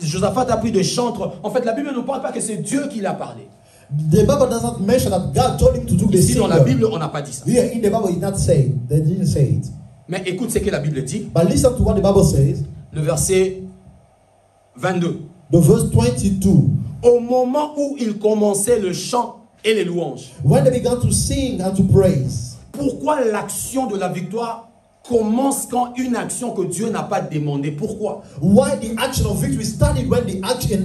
Josaphat a pris des chantres, en fait la Bible ne nous parle pas que c'est Dieu qui l'a parlé. The Bible does not mention that God told him to do the Ici dans la singer. Bible, on n'a pas dit ça. Here in the Bible, it did not say it. They didn't say it. Mais écoute ce que la Bible dit. But listen to what the Bible says. Le verset 22. The verse 22. Au moment où ils commençaient le chant et les louanges. When they began to sing and to praise. Pourquoi l'action de la victoire commence quand une action que Dieu n'a pas demandée? Pourquoi? Why the action of victory started when the action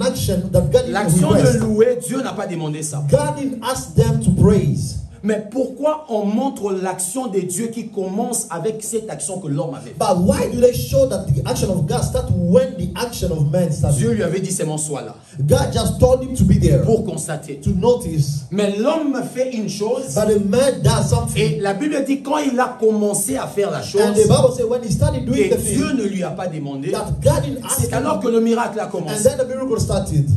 that God didn't L'action de request. louer, Dieu n'a pas demandé ça. God didn't ask them to praise. Mais pourquoi on montre l'action de Dieu qui commence avec cette action que l'homme avait fait? But why do they show that the action of God starts when the action of man started? Dieu lui avait dit seulement sois là God just told him to be there, pour constater. to notice. Mais l'homme fait une chose But the man does something. et la Bible dit quand il a commencé à faire la chose And the Bible says when he started doing que the Dieu thing ne lui a pas demandé, that God didn't ask c'est alors him, que le miracle a and commencé. then the miracle started.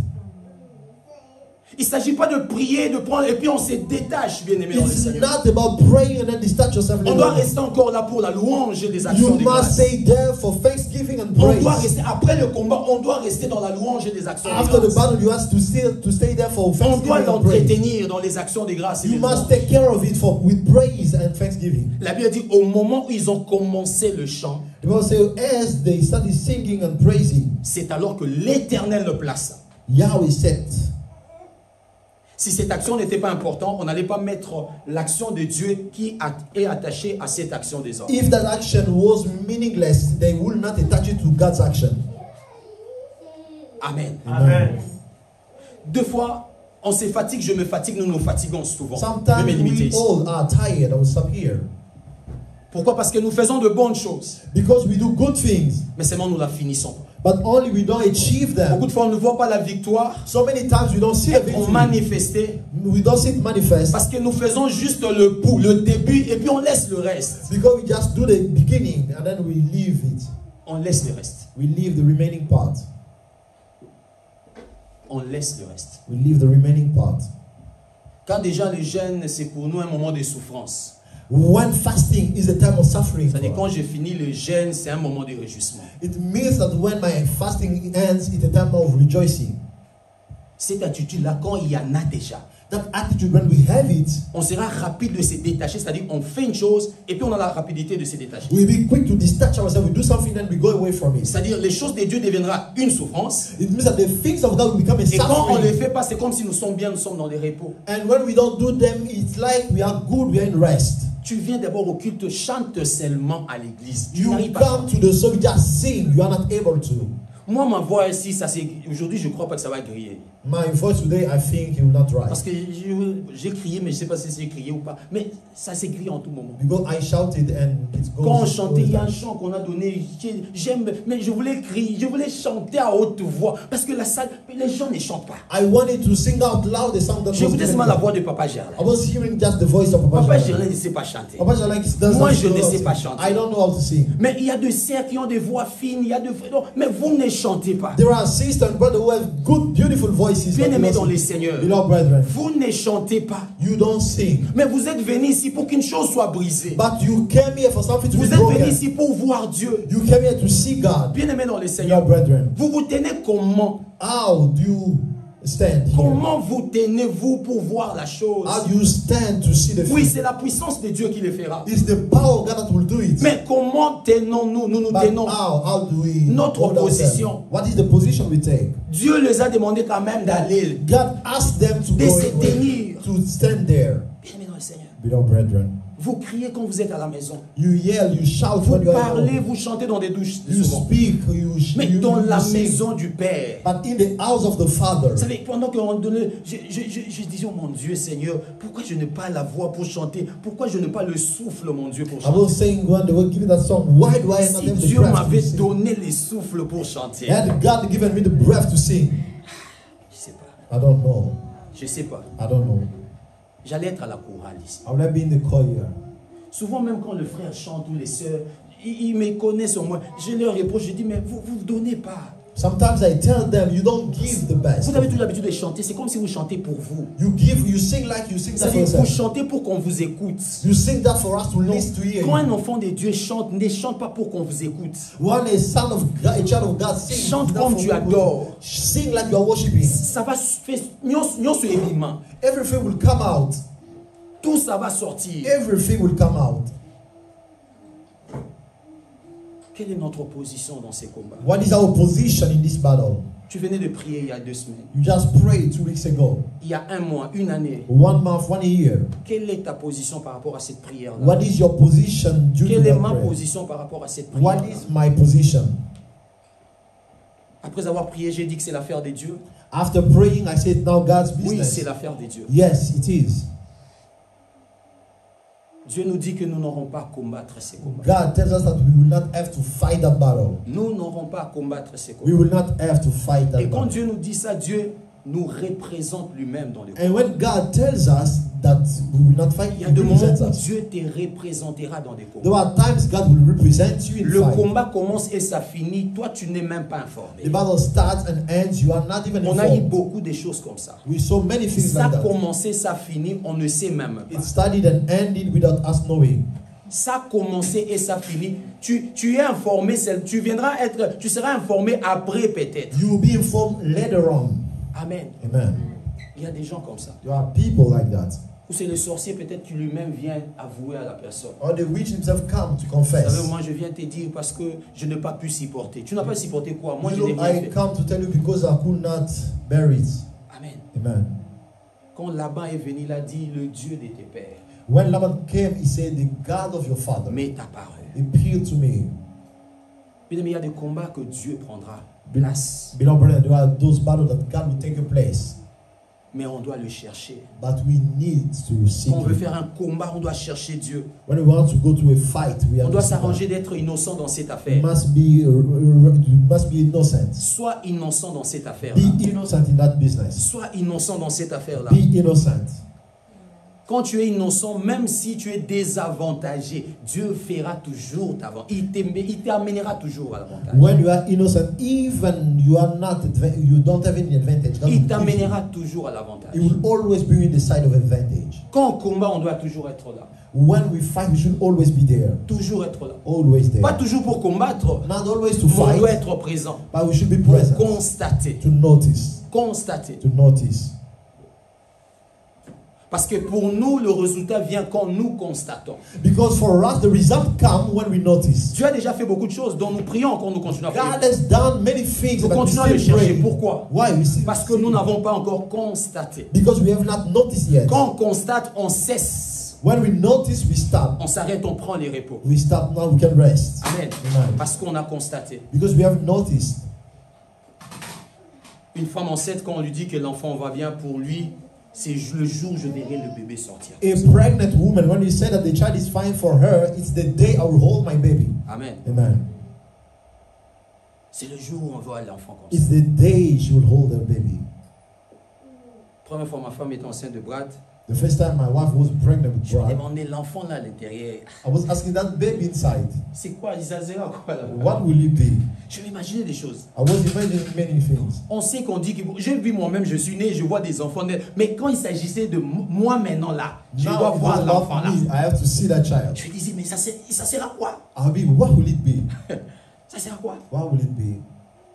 Il ne s'agit pas de prier, de prendre et puis on se détache, bien aimé dans le It's Seigneur. not about praying and then detach yourself. On doit rester encore là pour la louange et des actions You de must grâce. stay there for thanksgiving and On doit praise. rester, après le combat, on doit rester dans la louange et des actions de After the grâce. battle, you have to stay there for On thanksgiving doit and praise. l'entretenir dans les actions de grâce et You des must louanges. take care of it with praise and thanksgiving. La Bible dit au moment où ils ont commencé le chant, The Bible says as they started singing and praising, c'est alors que l'Éternel le plaça. Yahweh said. Si cette action n'était pas importante, on n'allait pas mettre l'action de Dieu qui est attachée à cette action des hommes. If that action was meaningless, they will not attach it to God's action. Amen. Amen. Deux fois, on se fatigue, je me fatigue, nous nous fatiguons souvent. Je vais Sometimes me limiter we ici. all are tired. I will stop here. Pourquoi? Parce que nous faisons de bonnes choses, Because we do good things, mais seulement nous la finissons pas. but only we don't achieve them. Beaucoup de fois, on ne voit pas la victoire So many times we don't see a être victory. manifestée We don't see it manifest parce que nous faisons juste le début et puis on laisse le reste. because we just do the beginning and then we leave it. On laisse le reste. We leave the remaining part. On laisse le reste. We leave the remaining part. Quand déjà le jeûne, c'est pour nous un moment de souffrance. When fasting is a time of suffering, C'est-à-dire for quand us. je finis le jeûne, c'est un moment de réjouissement. It means that when my fasting ends, it's a time of rejoicing. Cette attitude-là, quand il y en a déjà, That attitude, when we have it, on sera rapide de se détacher. C'est-à-dire on fait une chose et puis on a la rapidité de se détacher. we'll be quick to detach ourselves. We do something, then we go away from it. C'est-à-dire les choses de Dieu deviendra une souffrance. It means that the things of God will become a Et quand on ne les suffering. fait pas, c'est comme si nous sommes bien, nous sommes dans les repos. And when we don't do them, it's like we are good, we are in rest. Tu viens d'abord au culte, chante seulement à l'église. Tu You n'arrives pas à come chanter. to the service, just sing. You are not able to. Moi, ma voix ici, ça c'est aujourd'hui, je ne crois pas que ça va griller. My voice today, I think it will not Parce rise. que j'ai crié, mais je ne sais pas si c'est crié ou pas. Mais ça s'est grillé en tout moment. Because I shouted and it goes. Quand on chantait, il y a un goes chant qu'on a donné. J'aime, mais je voulais crier, je voulais chanter à haute voix. Parce que la salle, les gens ne chantent pas. I wanted to sing out loud the song that J'ai écouté was seulement la voix de Papa I Gerlin. was hearing just the voice of Papa Papa Gerlin. Gerlin ne sait pas chanter. Papa Gerlin doesn't Moi, je know ne how sais to pas sing. chanter. I don't know how to sing. Mais il y a des sœurs qui ont des voix fines, il y a de... Mais vous ne chantez pas. There are sisters and brothers who have good, beautiful voices. Bien-aimés dans les seigneurs, Beloved brethren, vous ne chantez pas. you don't sing. Mais vous êtes venus ici pour qu'une chose soit brisée. But you came here for something to Vous be êtes venus broken. ici pour voir Dieu. You came here to see God. Bien-aimés dans les Beloved seigneurs, brethren, vous vous tenez comment? how do you stand here? Comment vous tenez-vous pour voir la chose? How do you stand to see the Oui, thing? c'est la puissance de Dieu qui le fera. It's the power of God that will do it. Mais comment tenons-nous? Nous nous But tenons. how do we Notre hold ourselves? position. What is the position we take? Dieu les a demandé quand même d'aller. God asked them to De go se in, tenir. to stand there. Bien-aimés dans le Seigneur, Beloved brethren, vous criez quand vous êtes à la maison. you yell, you shout Vous when you are at parlez, home. vous chantez dans des douches. You Souvent. speak, you Mais dans la sing. maison du Père. But in the house of the Father, Vous savez, pendant qu'on donnait, je disais, oh mon Dieu Seigneur, pourquoi je n'ai pas la voix pour chanter? Pourquoi je n'ai pas le souffle, mon Dieu, pour I chanter? was saying when they were giving that song, why do I not Si have the Dieu breath to m'avait sing? donné les souffles pour chanter, Had God given me the breath to sing? je sais pas, I don't know. je sais pas. I don't know. J'allais être à la chorale ici. I would have been in the choir. Souvent, même quand le frère chante ou les sœurs, ils me connaissent au moins. Je leur reproche, je dis, mais vous ne donnez pas. Sometimes I tell them, you don't give the best. Vous avez toujours l'habitude de chanter, c'est comme si vous chantez pour vous. You sing like you sing that for C'est-à-dire, vous yourself. chantez pour qu'on vous écoute. You sing that for us to Donc, listen to hear quand you. un enfant de Dieu chante, ne chante pas pour qu'on vous écoute. When a son of God, a child of God sings, Chante it's not comme for tu people. adores. Sing like you are worshiping. Ça va faire nyonso ebima. Everything will come out. Tout ça va sortir. Everything will come out. Quelle est notre position dans ces combats? What is our position in this battle? Tu venais de prier il y a 2 semaines. You just prayed 2 weeks ago. Il y a 1 mois, 1 année. 1 month, 1 year. Quelle est ta position par rapport à cette prière-là? What is your position due to Quelle est that ma prayer? position par rapport à cette What prière? is my position? Après avoir prié, j'ai dit que c'est l'affaire de Dieu. After praying, I said, now God's Oui, business. c'est l'affaire de Dieu. Yes, it is. Dieu nous dit que nous n'aurons pas à combattre ces combats. God tells us that we will not have to fight that battle. Nous n'aurons pas à combattre ces We combats. will not have to fight that Et quand battle. Dieu nous dit ça, Dieu nous représente lui-même dans les combats. And when God tells us that we will not fight, Il y a He des moments represents où us. Dieu te représentera dans des combats. There are times God will represent you in Le fight. combat commence et ça finit. Toi, tu n'es même pas informé. The battle starts and ends. You are not even On a eu informed. beaucoup de choses comme ça. We saw many things Ça like a that. commencé, ça a fini, on ne sait même pas. It started and ended without us knowing. Ça a commencé et ça a fini. Tu es informé, tu seras informé après peut-être. You will be informed later on. Amen. Amen. Il y a des gens comme ça. There are people like that. Ou c'est le sorcier peut-être qui lui-même vient avouer à la personne. Or the witch himself come to Vous confess. savez, moi je viens te dire parce que je n'ai pas pu supporter. Tu n'as pas supporté quoi? Moi je You n'ai know, rien I fait. come to tell you because I could not bear it. Amen. Amen. Quand Laban est venu, il a dit le Dieu de tes pères When Laban came, he said, the God of your father m'est apparu. appealed to me. Bien aimé, il y a des combats que Dieu prendra place. Beloved brethren, there are those battles that God will take a place. Mais on doit le chercher. But we need to seek Quand on veut him. faire un combat, on doit chercher Dieu. When we want to go to a fight, we On have doit to seek s'arranger God. d'être innocent dans cette You affaire. must be innocent. Sois innocent dans cette affaire. Be innocent in that business. Sois innocent dans cette affaire-là. Be innocent. Quand tu es innocent, même si tu es désavantagé, Dieu fera toujours t'avantager. Il t'amènera toujours à l'avantage. When you are innocent, even you don't have any advantage, God Il will give you. t'amènera toujours à l'avantage. He will always be in the side of advantage. Quand on combat, on doit toujours être là. When we fight, we should always be there. Toujours être là. Always there. Pas toujours pour combattre, Not always to mais on doit fight, être présent. but we should be Pour present. constater. To notice. Constater. To notice. Parce que pour nous, le résultat vient quand nous constatons. Because for us, the result comes when we notice. Dieu a déjà fait beaucoup de choses dont nous prions encore, nous continuons à God prier. has done many things, Nous but we continuons à le still chercher. pray. Pourquoi? Why? We still Parce que nous n'avons pas encore constaté. Because we have not noticed yet. Quand on constate, on cesse. When we notice, we stop. On s'arrête, on prend les repos. We stop now, we can rest. Amen. Amen. Parce qu'on a constaté. Because we have noticed. Une femme enceinte, quand on lui dit que l'enfant va bien pour lui, c'est le jour où je verrai le bébé sortir. A pregnant woman, when you say that the child is fine for her, it's the day I will hold my baby. Amen. Amen. C'est le jour où on voit l'enfant comme ça. It's the day she will hold her baby. Première fois, ma femme était enceinte de Brad. The first time my wife was pregnant with Je me Brad, demandais l'enfant là à l'intérieur. I was asking that baby inside, C'est quoi, il s'agira quoi là? what will it be? Je m'imaginais des choses. I was imagining many things. On sait qu'on dit que j'ai vu moi-même, je suis né, je vois des enfants nés. Mais quand il s'agissait de moi maintenant là, je dois Now, voir l'enfant là. me, I have to see that child. Je me disais, mais ça sert à quoi? I mean, what will it be? Ça sert à quoi? What will it be?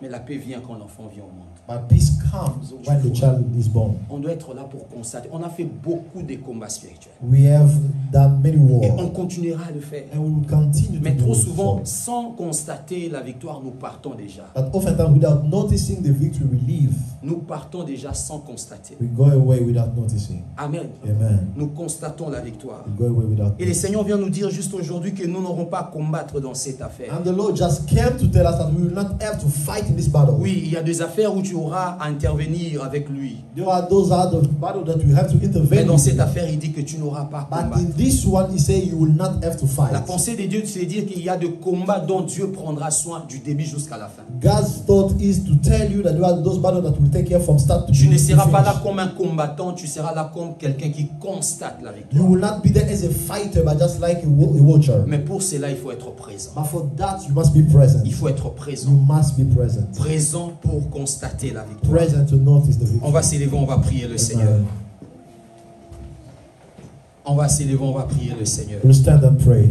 Mais la paix vient quand l'enfant vient au monde. But peace comes when the child is born. On doit être là pour constater. On a fait beaucoup de combats spirituels. We have done many Et wars, on continuera à le faire. and we will continue Mais to trop do souvent, so. sans constater la victoire, nous partons déjà. But oftentimes, without noticing the victory we leave, Nous partons déjà sans constater. we go away without noticing. Amen. Amen. Nous constatons la victoire. We go away without Et le noticing. Seigneur vient nous dire juste aujourd'hui que nous n'aurons pas à combattre dans cette affaire. And the Lord just came to tell us that we will not have to fight in this battle. Oui, il y a des affaires où tu auras à intervenir avec lui. There are those other battles that you have to Mais intervene dans in. cette affaire, il dit que tu n'auras pas à But combattre. in this one, he said you will not have to fight. La pensée de Dieu, c'est dire qu'il y a des combats dont Dieu prendra soin du début jusqu'à la fin. God's thought is to tell you that there are those battles that will take care from start to Tu ne seras pas finish. là comme un combattant, tu seras là comme quelqu'un qui constate la You victoire. will not be there as a fighter, but just like a watcher. Mais pour cela, il faut être présent. But for that, you must be present. Il faut être You présent. must be present. Présent pour constater la victoire. Present to notice the victory. On va s'élever, on va prier le Seigneur. Amen. On va s'élever, on va prier le Seigneur. We'll stand and pray.